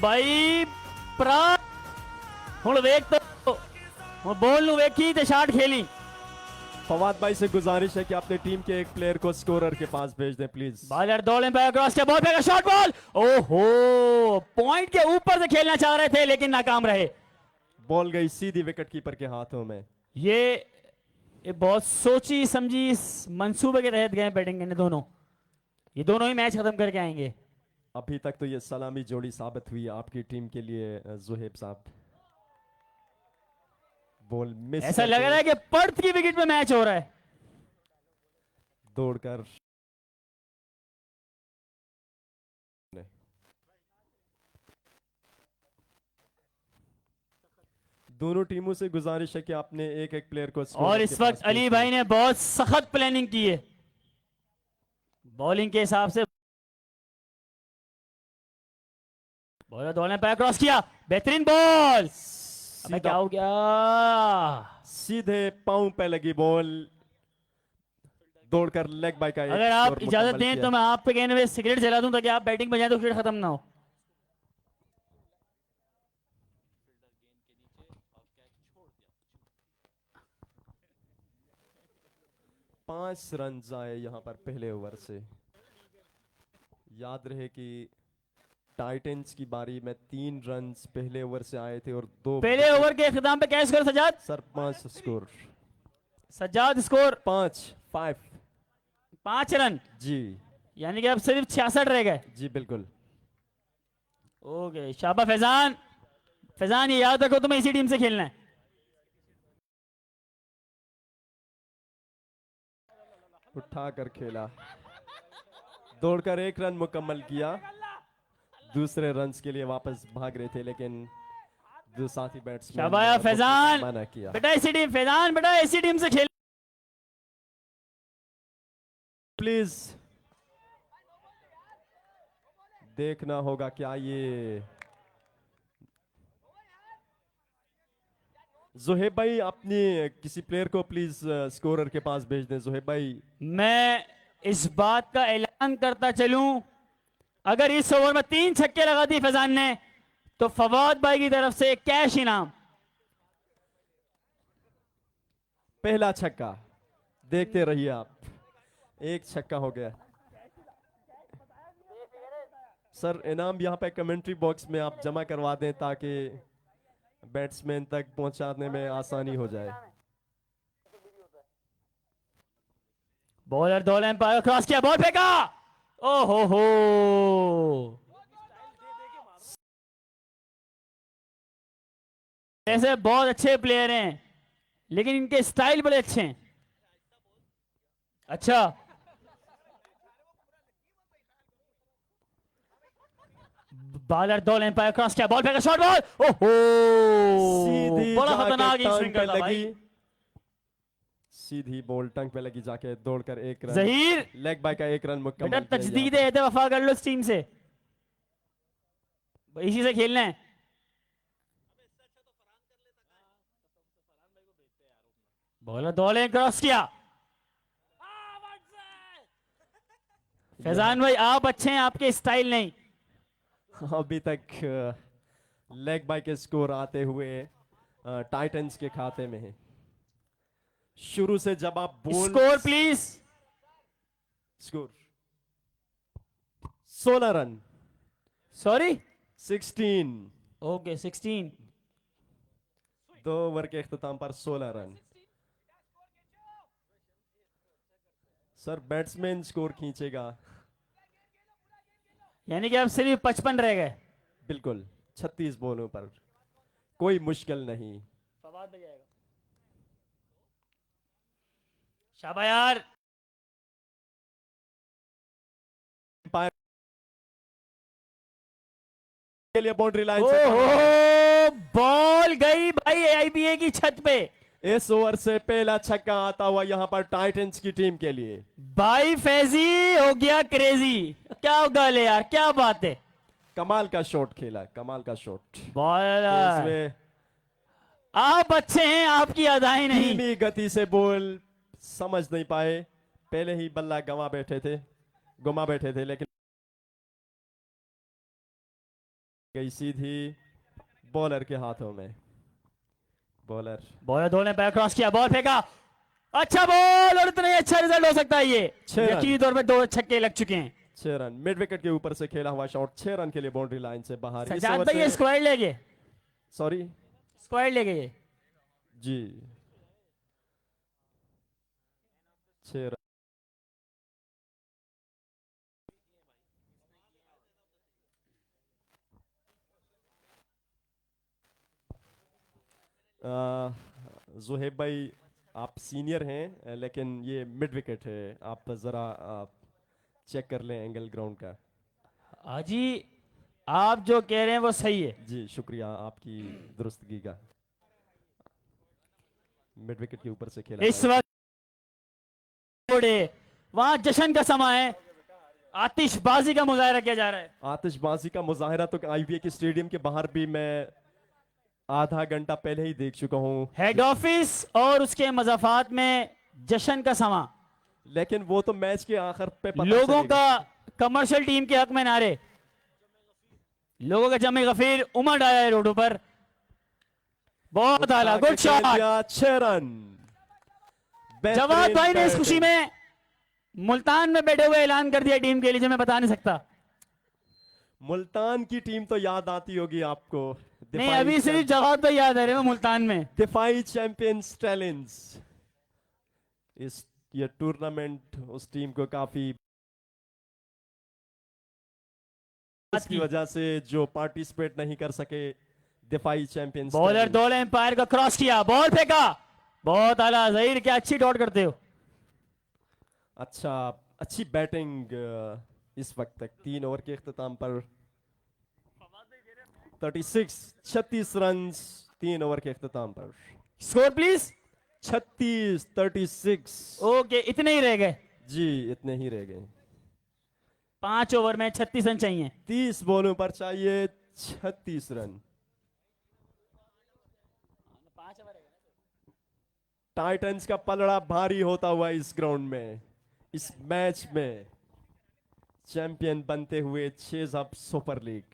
भाई प्रा ਹੁਣ ਵੇਖ ਤੋ ਹੁਣ ਬੋਲ ਨੂੰ ਵੇਖੀ ਤੇ ਸ਼ਾਟ खेली। फवाद भाई से गुजारिश है कि अपने टीम के एक प्लेयर को स्कोरर के पास भेज दें प्लीज। बॉलर दौड़े पे क्रॉस के बॉल फेंका, शॉट बॉल, ओहो पॉइंट के ऊपर से खेलना चाह रहे थे लेकिन नाकाम रहे। बॉल गई सीधी विकेट कीपर के हाथों में। ये बहुत सोची समझी मंसूबे के तहत गए बैटिंग करने दोनों। ये दोनों ही मैच खत्म करके आएंगे। अभी तक तो ये सलामी जोड़ी साबित हुई आपकी टीम के लिए जुहेब साहब। बॉल मिस, ऐसा लग रहा है कि पर्थ की विकेट पे मैच हो रहा है। दौड़कर दोनों टीमों से गुजारिश है कि आपने एक एक प्लेयर को और इस वक्त अली भाई ने बहुत सख्त प्लानिंग की है बॉलिंग के हिसाब से। बॉलर दौड़ने पर क्रॉस किया, बेहतरीन बॉल। अबे क्या हो गया? सीधे पांव पे लगी बॉल, दौड़कर लेग बाय का। अगर आप इजाजत दें तो मैं आप पे कहने में सिगरेट जला दूं ताकि आप बैटिंग पे जाए तो क्रिकेट खत्म ना हो। पांच रन आए यहां पर पहले ओवर से। याद रहे कि टाइटंस की बारी में 3 रन पहले ओवर से आए थे और 2 पहले ओवर के इख्तिताम पे क्या score Sajjad? Sir 5 score. Sajjad score 5 run जी, यानी कि अब सिर्फ 66 रह गए। जी बिल्कुल। ओके शाबा फैजान, फैजान ये याद रखो तुम्हें इसी टीम से खेलना है। उठा कर खेला, दौड़कर 1 रन मुकम्मल किया। दूसरे रन्स के लिए वापस भाग रहे थे लेकिन जो साथी बैट्समैन शाबाश फैजान, मना किया। बेटा इसी टीम, फैजान बेटा इसी टीम से खेल। प्लीज देखना होगा क्या ये जोहेब भाई अपनी किसी प्लेयर को प्लीज स्कोरर के पास भेज दें। जोहेब भाई, मैं इस बात का ऐलान करता चलूं, अगर इस ओवर में 3 छक्के लगा दी फैजान ने तो फवाद भाई की तरफ से कैश इनाम। पहला छक्का देखते रहिए आप, 1 छक्का हो गया। सर इनाम यहाँ पे कमेंट्री बॉक्स में आप जमा करवा दें ताकि बैट्समैन तक पहुंचाने में आसानी हो जाए। बॉलर दौड़े पर क्रॉस किया, बॉल फेंका, ओहो हो। ऐसे बहुत अच्छे प्लेयर हैं लेकिन इनके स्टाइल बड़े अच्छे हैं। अच्छा बॉलर दौड़े पर क्रॉस किया, बॉल फेंका, शॉट बॉल, ओहो सीधी बड़ा जाके खतरनाक टंग स्विंग पे करता भाई। लगी, सीधी बॉल टंग पे लगी, जाके दौड़कर 1 रन। जहीर लेग बाय का 1 रन मुकम्मल बेटा किया तजदीद यहाँ है, वफा कर लो इस टीम से, इसी से खेलना है। बॉलर दौड़े क्रॉस किया, फैजान भाई आप अच्छे हैं, आपके स्टाइल नहीं। पे। अभी तक लेग बाय के स्कोर आते हुए टाइटंस के खाते में है। शुरू से जब आप ball score please. Score 16 run. Sorry 16। Okay 16। 2 over के इख्तिताम पर 16 रन। सर बैट्समैन स्कोर खींचेगा। यानी कि अब सिर्फ 55 रह गए। बिल्कुल 36 बॉलों पर कोई मुश्किल नहीं। शाबाश यार। के लिए बाउंड्री लाइन से ओहो बॉल गई भाई आईबीए की छत पे। इस ओवर से पहला छक्का आता हुआ यहां पर टाइटंस की टीम के लिए। भाई फैजी हो गया क्रेजी। क्या गल है यार, क्या बात है। कमाल का शॉट खेला, कमाल का शॉट। बॉलर इसमें आप अच्छे हैं, आपकी अदाई नहीं। धीमी गति से बॉल समझ नहीं पाए, पहले ही बल्ला गुमा बैठे थे, लेकिन गई सीधी बॉलर के हाथों में। बॉलर धोने पैर क्रॉस किया, बॉल फेंका, अच्छा बॉल, और इतना ही अच्छा रिजल्ट हो सकता है ये। 6 रन। यकीनी तौर पे 2 छक्के लग चुके हैं। 6 रन मिड विकेट के ऊपर से खेला हुआ शॉट, 6 रन के लिए बाउंड्री लाइन से बाहर। इस सजाद ओवर भाई ये से- स्क्वायर ले गए, सॉरी स्क्वायर ले गए जी। 6 रन। जुहेब भाई आप सीनियर हैं, लेकिन ये मिड विकेट है, आप जरा चेक कर लें एंगल ग्राउंड का। हाजी आप जो कह रहे हैं वो सही है। जी शुक्रिया आपकी दुरुस्तगी का। मिड विकेट के ऊपर से खेला इस हुआ है। वक्त वहां जश्न का समय है, आतिशबाजी का मुजाहरा किया जा रहा है। आतिशबाजी का मुजाहरा तो आईपीए के स्टेडियम के बाहर भी मैं आधा घंटा पहले ही देख चुका हूं। हेड ऑफिस और उसके मजाफात में जश्न का समा, लेकिन वो तो मैच के आखिर पे पता लोगों चलेगा। का कमर्शियल टीम के हक में नारे, लोगों का जमे गफीर उमड़ आया है रोडों पर। बहुत आला, गुड शॉट। 6 रन। जवाद भाई ने इस खुशी बैटिंग। में मुल्तान में बैठे हुए ऐलान कर दिया टीम के लिए, जो मैं बता नहीं सकता। मुल्तान की टीम तो याद आती होगी आपको। नहीं अभी सिर्फ जवाब भाई याद आ रहे हैं मुल्तान में। दिफाई चैंपियन स्टैलिन्स। इस ये टूर्नामेंट उस टीम को काफी इसकी वजह से जो पार्टिसिपेट नहीं कर सके, दिफाई चैंपियन बॉलर दौड़े एम्पायर का क्रॉस किया, बॉल फेंका, बहुत आला। जहीर क्या अच्छी डॉट करते हो। अच्छा अच्छी बैटिंग इस वक्त तक 3 ओवर के इख्तिताम पर 36 रन 3 ओवर के इख्तिताम पर। Score please. 36 ओके इतने ही रह गए। जी इतने ही रह गए। 5 ओवर में 36 रन चाहिए। 30 बॉलों पर चाहिए 36 रन। टाइटंस का पलड़ा भारी होता हुआ इस ग्राउंड में, इस मैच में चैंपियन बनते हुए 6 अप सुपर लीग।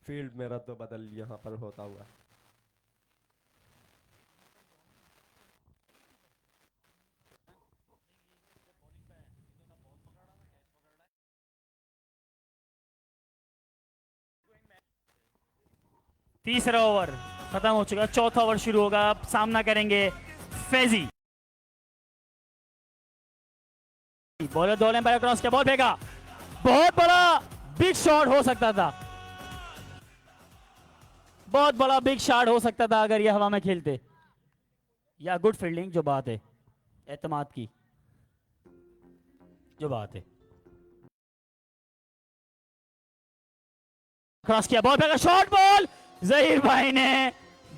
फील्ड में रद्द बदल यहां पर होता हुआ। तीसरा ओवर खत्म हो चुका, चौथा ओवर शुरू होगा। अब सामना करेंगे फैजी। बॉलर दौड़े पर क्रॉस किया, बॉल फेंका, बहुत बड़ा बिग शॉट हो सकता था, बहुत बड़ा बिग शॉट हो सकता था अगर ये हवा में खेलते। या गुड फील्डिंग, जो बात है, एतमाद की जो बात है। क्रॉस किया, बॉल फेंका, शॉर्ट बॉल। जहीर भाई ने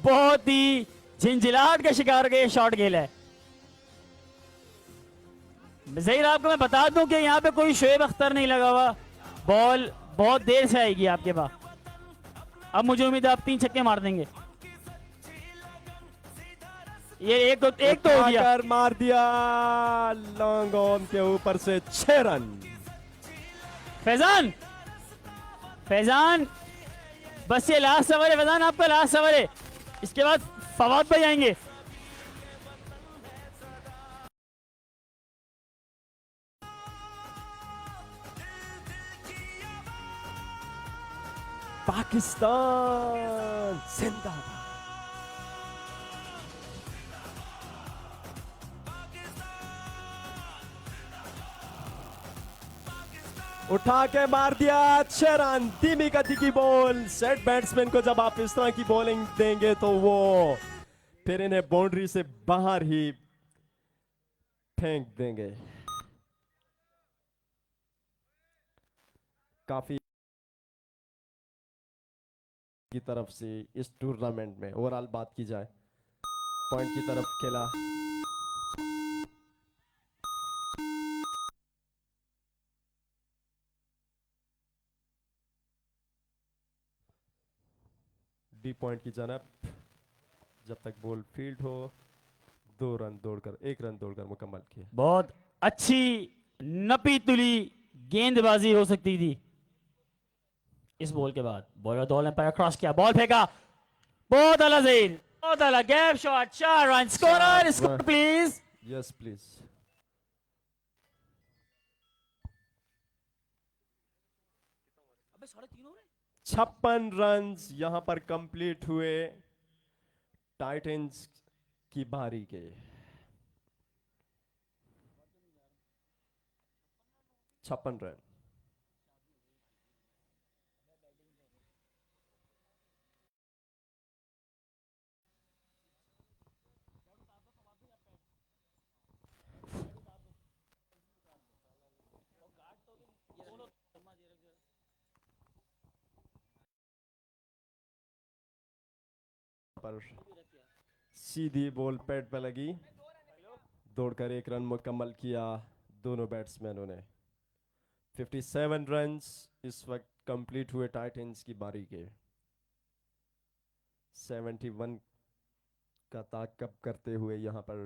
बहुत ही झिंझिलाहट का शिकार के शॉट खेला है। जहीर आपको मैं बता दूं कि यहां पे कोई शोएब अख्तर नहीं लगा हुआ, बॉल बहुत देर से आएगी आपके पास। अब मुझे उम्मीद है आप 3 छक्के मार देंगे। ये एक तो हो गया। उठाकर मार दिया लॉन्ग ऑन के ऊपर से 6 रन। फैजान, फैजान बस ये लास्ट ओवर है फैजान, आपका लास्ट ओवर है, इसके बाद फवाद भाई आएंगे। पाकिस्तान जिंदाबाद। उठा के मार दिया 6 रन। धीमी गति की बॉल। सेट बैट्समैन को जब आप इस तरह की बॉलिंग देंगे तो वो फिर इन्हें बाउंड्री से बाहर ही फेंक देंगे। काफी की तरफ से इस टूर्नामेंट में ओवरऑल बात की जाए, पॉइंट की तरफ खेला। डी पॉइंट की जानब जब तक बॉल फील्ड हो 2 रन दौड़कर 1 रन दौड़कर मुकम्मल किया। बहुत अच्छी नपी तुली गेंदबाजी हो सकती थी इस बॉल के बाद। बॉलर दो एम्पायर क्रॉस किया, बॉल फेंका, बहुत अला ज़हीन, बहुत अला gap shot, 4 run. Scorer score please. Yes please. अबे 3.5 हो रहे 56 रन यहां पर कंप्लीट हुए टाइटंस की बारी के। 56 रन। पर सीधी बॉल पैड पे लगी, दौड़कर 1 रन मुकम्मल किया दोनों बैट्समैनों ने। 57 रन्स इस वक्त कंप्लीट हुए टाइटंस की बारी के। 71 का ताकब करते हुए यहां पर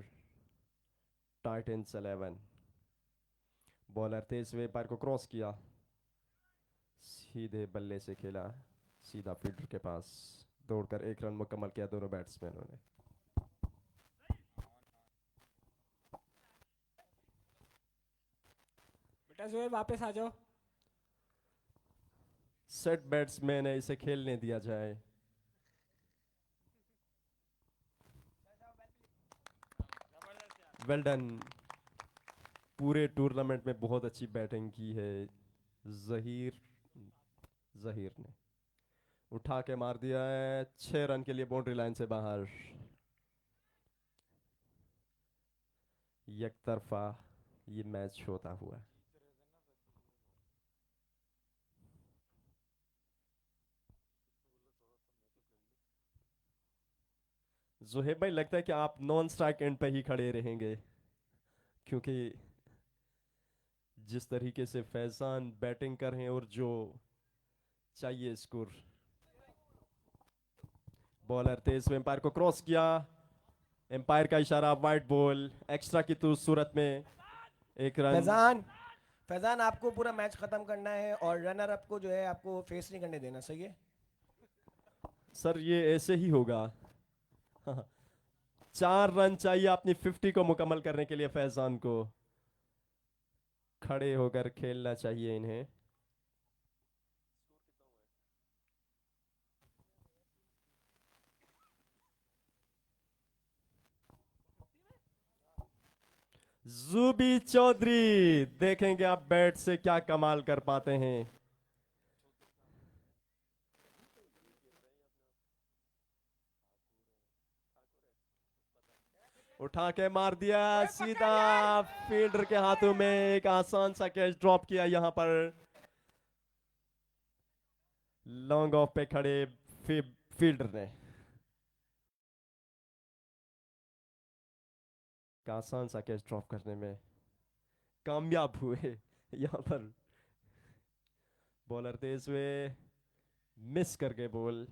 टाइटंस 11। बॉलर तेज वे पैर को क्रॉस किया, सीधे बल्ले से खेला, सीधा फील्डर के पास, दौड़कर 1 रन मुकम्मल किया दोनों बैट्समैनों ने। बेटा जोए वापस आ जाओ। सेट बैट्समैन है, इसे खेलने दिया जाए। Well done. पूरे टूर्नामेंट में बहुत अच्छी बैटिंग की है जहीर ने। उठा के मार दिया है 6 रन के लिए बाउंड्री लाइन से बाहर। एक तरफा ये मैच होता हुआ। जोहेब भाई लगता है कि आप नॉन स्ट्राइक एंड पे ही खड़े रहेंगे, क्योंकि जिस तरीके से फैजान बैटिंग कर रहे हैं और जो चाहिए स्कोर। बॉलर तेज एम्पायर को क्रॉस किया, एम्पायर का इशारा, वाइड बॉल। एक्स्ट्रा की तो सूरत में 1 रन। फैजान आपको पूरा मैच खत्म करना है और रनर अप को जो है आपको फेस नहीं करने देना, सही है? सर ये ऐसे ही होगा। 4 रन चाहिए अपनी 50 को मुकम्मल करने के लिए। फैजान को खड़े होकर खेलना चाहिए इन्हें। जुबी चौधरी, देखेंगे आप बैट से क्या कमाल कर पाते हैं। उठा के मार दिया सीधा फील्डर के हाथों में। एक आसान सा कैच ड्रॉप किया यहां पर लॉन्ग ऑफ पे खड़े फील्डर ने। आसान सा कैच ड्रॉप करने में कामयाब हुए यहां पर। बॉलर तेज हुए, मिस कर गए बॉल।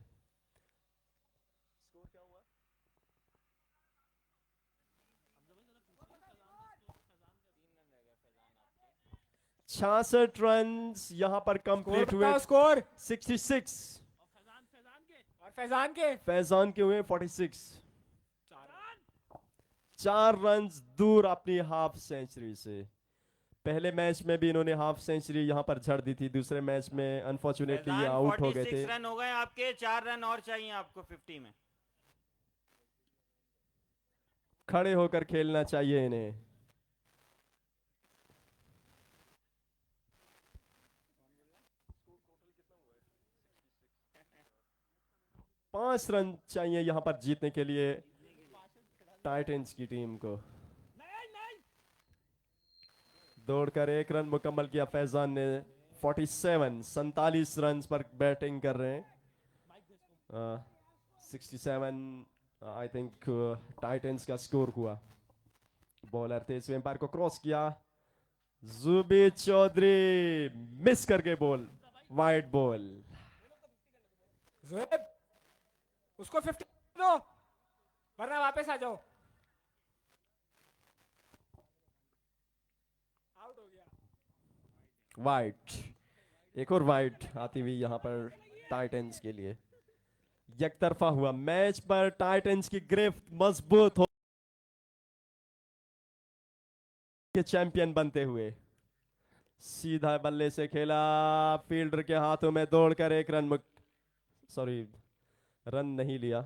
66 रन यहां पर स्कोर कंप्लीट हुए। बताओ स्कोर। 66। और फैजान के फैजान के हुए 46। 4 रन दूर अपनी हाफ सेंचुरी से। पहले मैच में भी इन्होंने हाफ सेंचुरी यहां पर झड़ दी थी, दूसरे मैच में अनफॉर्चुनेटली ये फैजान आउट हो गए 46 थे। रन हो गए आपके, 4 रन और चाहिए आपको 50 में। खड़े होकर खेलना चाहिए इन्हें। 5 रन चाहिए यहां पर जीतने के लिए टाइटंस की टीम को। दौड़कर 1 रन मुकम्मल किया फैजान ने। 47 रन पर बैटिंग कर रहे हैं। 67 आई थिंक टाइटंस का स्कोर हुआ। बॉलर थे, इस एम्पायर को क्रॉस किया। जुबी चौधरी मिस कर गए बॉल, वाइड बॉल। ज़ुहैब, उसको 50 दो वरना वापस आ जाओ। आउट हो गया। वाइड, एक और वाइड आती हुई यहां पर टाइटंस के लिए। एक तरफा हुआ मैच पर टाइटंस की गिरफ्त मजबूत हो के चैंपियन बनते हुए। सीधा बल्ले से खेला, फील्डर के हाथों में दौड़कर 1 रन सॉरी रन नहीं लिया।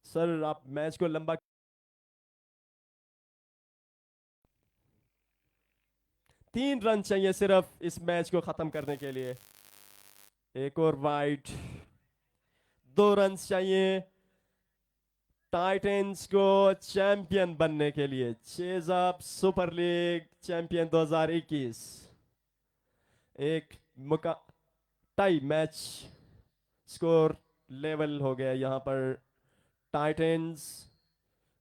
सर आप मैच को लंबा 3 रन चाहिए सिर्फ इस मैच को खत्म करने के लिए। एक और वाइड, 2 रन चाहिए टाइटंस को चैंपियन बनने के लिए। Chase up super league champion 2021। एक मुका टाई मैच स्कोर लेवल हो गया यहां पर टाइटंस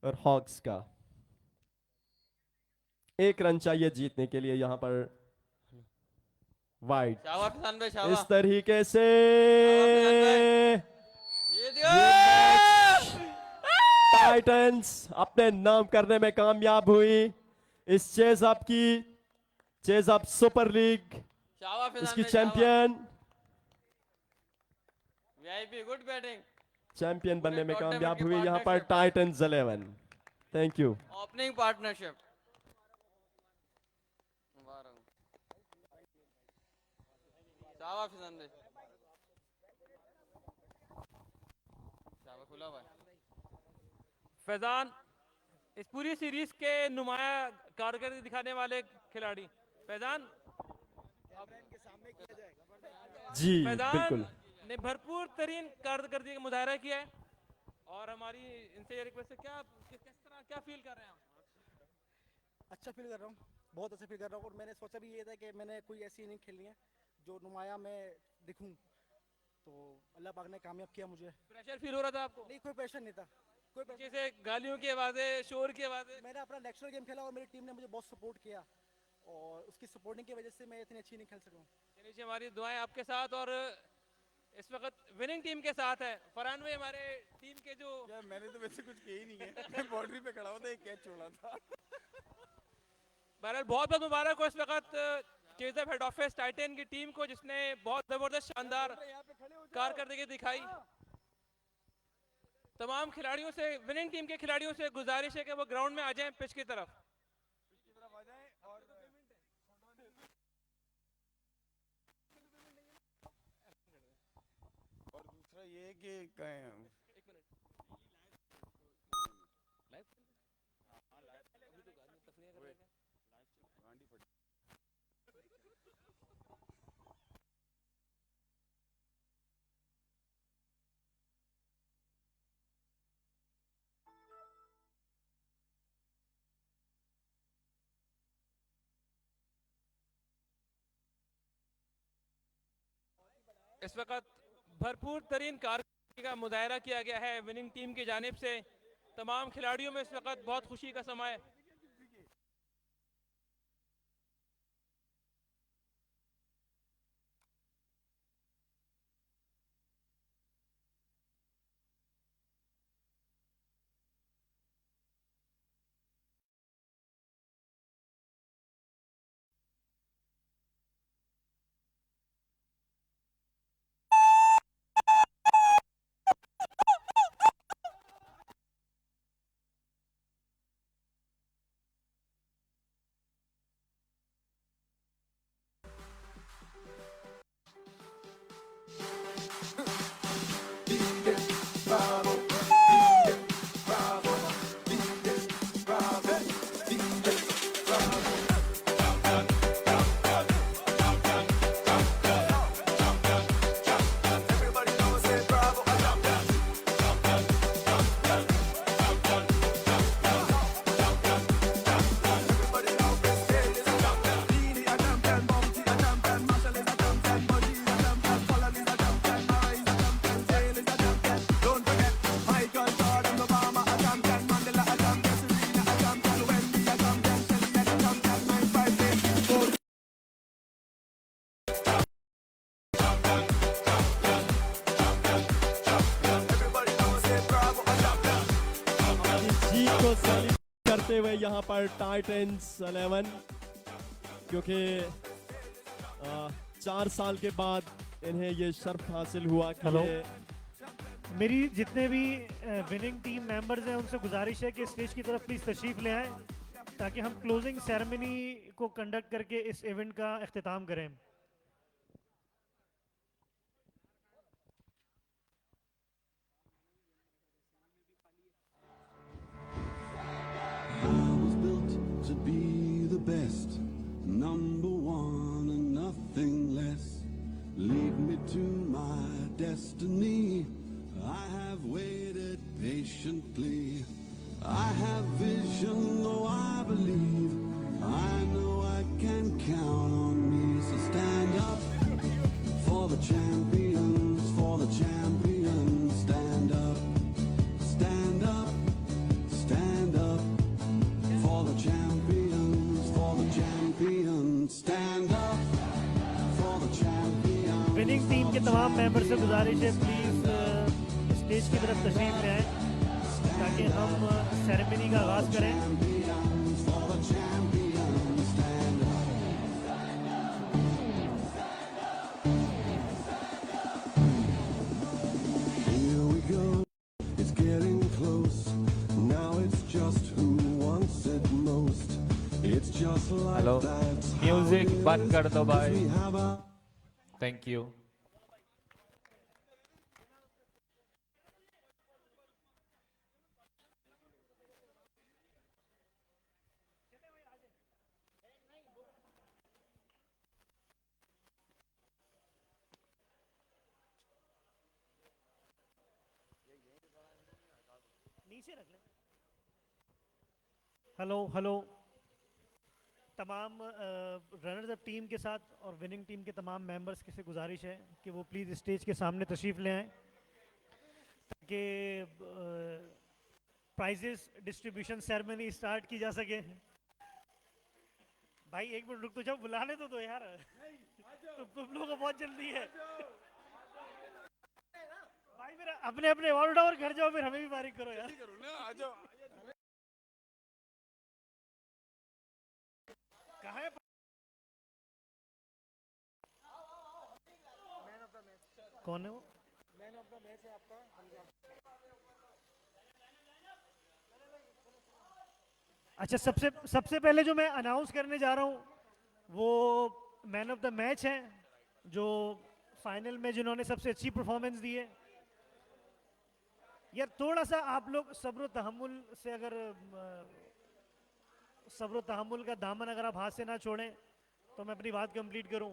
और हॉक्स का। 1 रन चाहिए जीतने के लिए यहां पर। वाइड शाबाश फैजान भाई, शाबाश। इस तरीके से ये दियो। टाइटंस अपने नाम करने में कामयाब हुई। इस चेज अप की, चेज अप सुपर लीग शाबाश फैजान इसकी भाई, champion, VIP good batting. Champion बनने में टूर्नामेंट कामयाब की हुई यहां पर partnership। Titans 11। Thank you. Opening partnership. शाबाश फैजान भाई, शाबाश खुला भाई। फैजान इस पूरी सीरीज के नुमाया कारकर्दगी दिखाने वाले खिलाड़ी फैजान। जी फैजान बिल्कुल। ने भरपूर तरीन कारकर्दगी का मुजाहरा किया है और हमारी इनसे ये रिक्वेस्ट है, किस तरह क्या फील कर रहे हैं आप? अच्छा फील कर रहा हूँ, बहुत अच्छा फील कर रहा हूँ। और मैंने सोचा भी ये था कि मैंने कोई ऐसी इनिंग खेलनी है जो नुमाया में दिखूं, तो अल्लाह पाक ने कामयाब किया मुझे। प्रेशर फील हो रहा था आपको? नहीं, कोई प्रेशर नहीं था, कोई pressure जैसे गालियों की आवाजें, शोर की आवाजें। नहीं। मैंने अपना नेशनल गेम खेला और मेरी टीम ने मुझे बहुत सपोर्ट किया और उसकी सपोर्टिंग की वजह से मैं इतनी अच्छी इनिंग खेल सका हूँ। नीचे हमारी दुआएं आपके साथ और इस वक्त विनिंग टीम के साथ है। फरहान भाई हमारे टीम के जो यार मैंने तो वैसे कुछ किया ही नहीं है। मैं बाउंड्री पे खड़ा हुआ था, एक कैच छोड़ा था। बहरहाल बहुत बहुत मुबारक हो इस वक्त चेजअप हेड ऑफिस टाइटन की टीम को, जिसने बहुत जबरदस्त शानदार कारकर्दगी दिखाई। तमाम खिलाड़ियों से, विनिंग टीम के खिलाड़ियों से गुजारिश है कि वो ग्राउंड में आ जाएं पिच की तरफ। और दूसरा ये है कि कहें इस वक्त भरपूर तरीन कारकर्दगी का मुजाहरा किया गया है विनिंग टीम की जानिब से। तमाम खिलाड़ियों में इस वक्त बहुत खुशी का समय है। जीत को सेलिब्रेट करते हुए यहाँ पर टाइटंस 11, क्योंकि 4 साल के बाद इन्हें ये शर्फ हासिल हुआ कि हेलो। ये मेरी जितने भी विनिंग टीम मेंबर्स हैं उनसे गुजारिश है कि स्टेज की तरफ प्लीज़ तशरीफ़ ले आएं ताकि हम क्लोजिंग सेरेमनी को कंडक्ट करके इस इवेंट का अख्तिताम करें। I was built to be the best, number one and nothing less. Lead me to my destiny. I have waited patiently. I have vision, though I believe. I know I can count on me. So stand up for the champions, for the champions. Stand up, stand up, stand up. For the champions, for the champions, stand up for the champions. Winning team के तमाम मेंबर से गुजारिश है प्लीज़ स्टेज की तरफ तशरीफ़ ले आएं ताकि हम सेरेमनी का आगाज़ करें। Champions, for the champions, stand up. Here we go, it's getting close. Now it's just who wants it most. It's just like Hello. that. Music बंद कर दो भाई। We have a thank you. नीचे रख लें। Hello hello. तमाम रनर्स अप टीम के साथ और विनिंग टीम के तमाम मेंबर्स की से गुजारिश है कि वो प्लीज़ स्टेज के सामने तशरीफ़ ले आएं ताकि प्राइजेस डिस्ट्रीब्यूशन सेरेमनी स्टार्ट की जा सके। भाई एक मिनट रुक तो जाओ, बुलाने तो दो यार। तुम लोगों को बहुत जल्दी है। भाई मेरा अपने अपने ऑल उठाओ और घर जाओ, फिर हमें भी बारिक करो यार। कहाँ है? कौन है वो? मैन ऑफ द मैच है आपका हमजा। अच्छा, सबसे पहले जो मैं अनाउंस करने जा रहा हूँ वो मैन ऑफ द मैच है, जो फाइनल में जिन्होंने सबसे अच्छी परफॉर्मेंस दी है। यार थोड़ा सा आप लोग सब्र तहम्मुल से, अगर सब्र तहम्मुल का दामन अगर आप हाथ से ना छोड़ें तो मैं अपनी बात कंप्लीट करूं।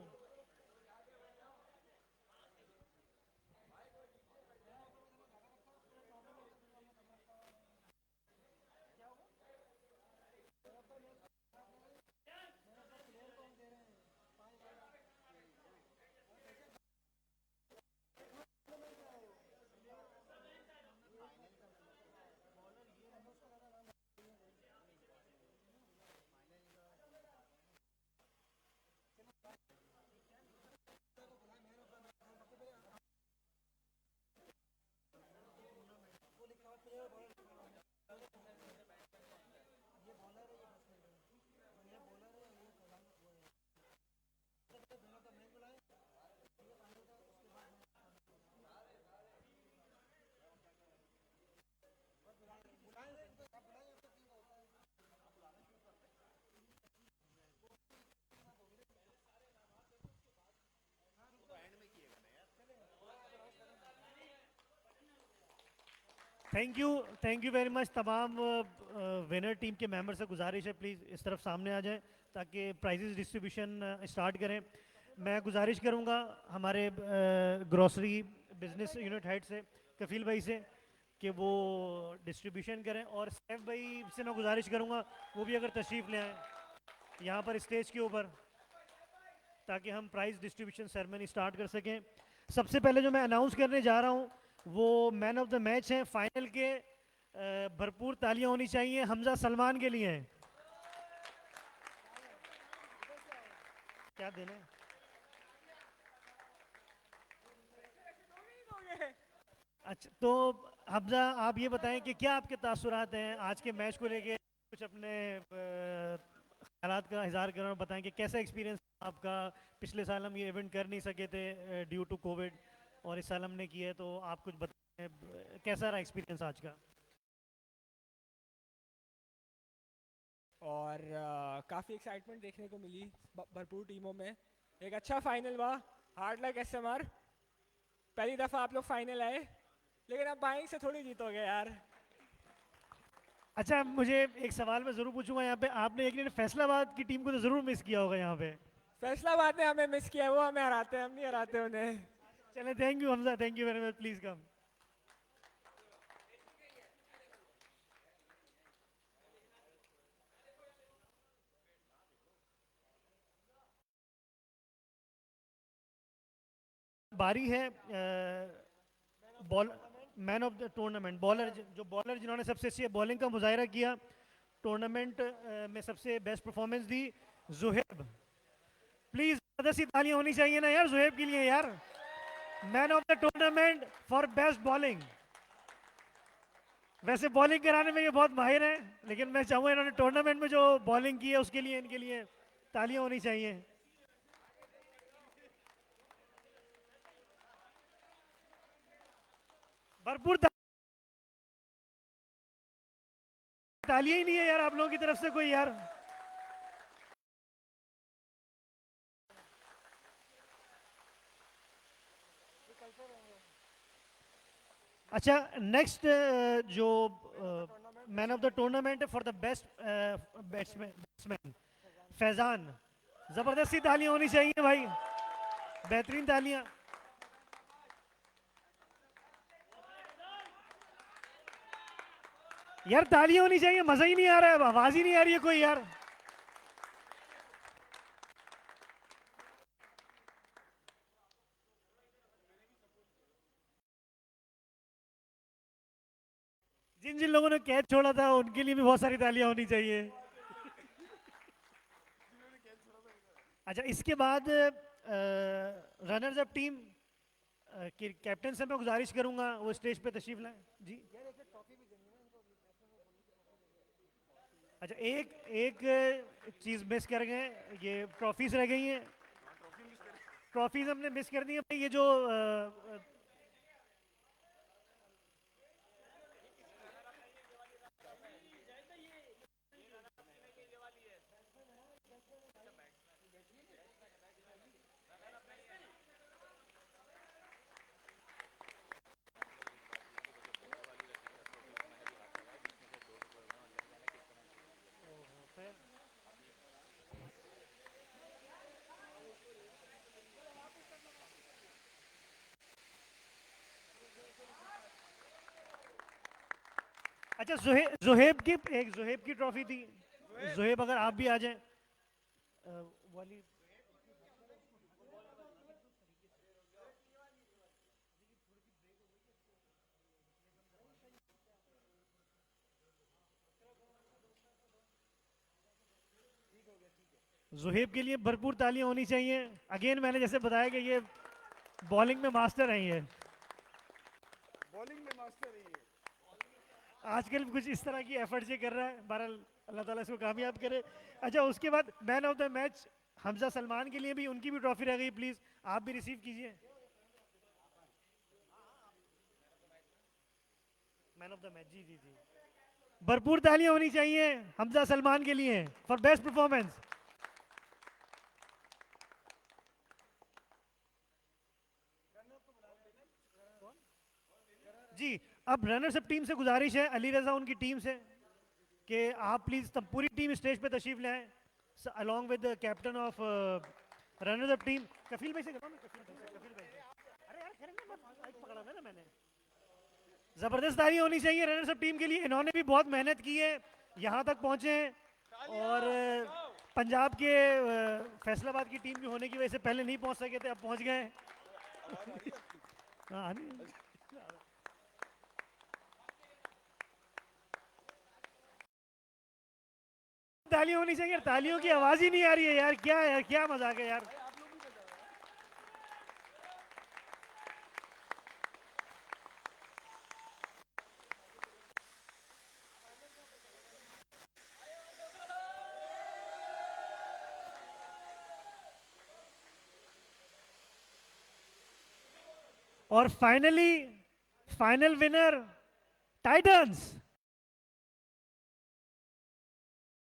Thank you very much. तमाम विनर टीम के मेंबर से गुजारिश है प्लीज़ इस तरफ सामने आ जाएं ताकि प्राइजेस डिस्ट्रीब्यूशन स्टार्ट करें। मैं गुजारिश करूंगा हमारे ग्रोसरी बिजनेस यूनिट हेड से कफील भाई से कि वो डिस्ट्रीब्यूशन करें, और सैफ भाई से मैं गुजारिश करूंगा वो भी अगर तशरीफ़ ले आएँ यहाँ पर स्टेज के ऊपर ताकि हम प्राइज़ डिस्ट्रीब्यूशन सेरेमनी स्टार्ट कर सकें। सबसे पहले जो मैं अनाउंस करने जा रहा हूँ वो मैन ऑफ द मैच हैं फाइनल के। भरपूर तालियां होनी चाहिए हमजा सलमान के लिए। क्या देना है? अच्छा, तो हमजा, आप ये बताएं कि क्या आपके तासुरात हैं आज के मैच को लेके, कुछ अपने ख्यालात का इजहार करें और बताएं कि कैसा एक्सपीरियंस आपका। पिछले साल हम ये इवेंट कर नहीं सके थे ड्यू टू कोविड, और इस साल हमने किया है, तो आप कुछ बताएं कैसा रहा एक्सपीरियंस आज का। और काफ़ी एक्साइटमेंट देखने को मिली भरपूर टीमों में। एक अच्छा फाइनल हुआ। हार्ड लक एसएमआर, पहली दफ़ा आप लोग फाइनल आए, लेकिन अब बाइंग से थोड़ी जीतोगे यार। अच्छा, मुझे एक सवाल मैं ज़रूर पूछूंगा यहाँ पे, आपने एक दिन फैसलाबाद की टीम को तो ज़रूर मिस किया होगा यहाँ पे। फैसलाबाद ने हमें मिस किया, वो हमें हराते हैं, हम नहीं हराते उन्हें। चले, thank you Hamza, thank you very much, please कम। बारी है ball man of the tournament, bowler, जो बॉलर जिन्होंने सबसे अच्छी बॉलिंग का मुजाहिरा किया, टूर्नामेंट में सबसे best performance the, Zuheb. Please ज़बरदस्ती तालियां होनी चाहिए ना यार जुहेब के लिए यार। Man of the tournament for best bowling. वैसे बॉलिंग कराने में ये बहुत माहिर हैं, लेकिन मैं चाहूँगा इन्होंने टूर्नामेंट में जो बॉलिंग की है उसके लिए इनके लिए तालियां होनी चाहिए। भरपूर तालियां ही नहीं है यार आप लोगों की तरफ से कोई यार। अच्छा, नेक्स्ट जो मैन ऑफ द टूर्नामेंट है for the best batsman, Faizan. जबरदस्ती तालियां होनी चाहिए भाई, बेहतरीन तालियां। यार तालियां होनी चाहिए, मजा ही नहीं आ रहा है, आवाज ही नहीं आ रही है कोई यार। जिन जिन लोगों ने कैच छोड़ा था उनके लिए भी बहुत सारी तालियां होनी चाहिए। अच्छा, इसके बाद रनर्स अप टीम की कैप्टन से मैं गुजारिश करूंगा वो स्टेज पे तशरीफ लाएं जी। अच्छा, एक चीज मिस कर गए, ये ट्रॉफीज रह गई हैं। ट्रॉफीज हमने मिस कर दी है भाई। ये जो अच्छा, जुहेब की ट्रॉफी थी। जुहेब, अगर आप भी आ जाएं वाली। जुहेब के लिए भरपूर तालियां होनी चाहिए। अगेन मैंने जैसे बताया कि ये बॉलिंग में मास्टर हैं, ये बॉलिंग में मास्टर है ये। आजकल कुछ इस तरह की एफर्ट्स ये कर रहा है, बहरहाल अल्लाह ताला इसको कामयाब करे। अच्छा, उसके बाद man of the match Hamza Salman के लिए भी, उनकी भी ट्रॉफी रह गई, प्लीज आप भी रिसीव कीजिए। मैन ऑफ द मैच, जी जी जी, भरपूर तालियां होनी चाहिए हमजा सलमान के लिए फॉर बेस्ट परफॉर्मेंस। जी, अब रनर्स अप टीम से गुजारिश है, अली रजा उनकी टीम से, कि आप प्लीज तब पूरी टीम स्टेज पे तशरीफ लाएं along with the captain of runners up team. Kafeel भाई से करता हूं, कफील भाई से। अरे यार खैर ना, माइक पकड़ा है ना मैंने। जबरदस्त ताली होनी चाहिए रनर्स अप टीम के लिए, इन्होंने भी बहुत मेहनत की है, यहाँ तक पहुंचे हैं। और पंजाब के फैसलाबाद की टीम जो होने की वजह से पहले नहीं पहुंच सके थे, अब पहुंच गए। हाँ, तालियां होनी चाहिए, तालियों की आवाज ही नहीं आ रही है यार, क्या है, क्या मजाक है यार। और finally final winner Titans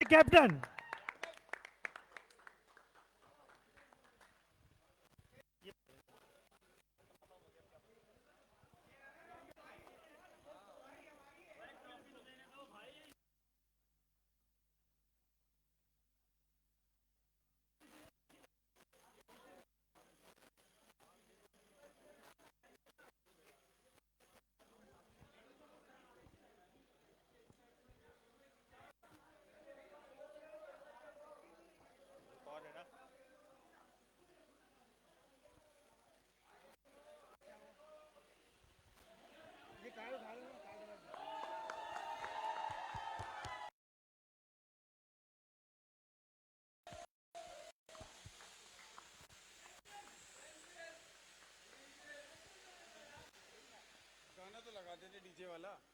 captain. गाना तो लगा देते डीजे वाला।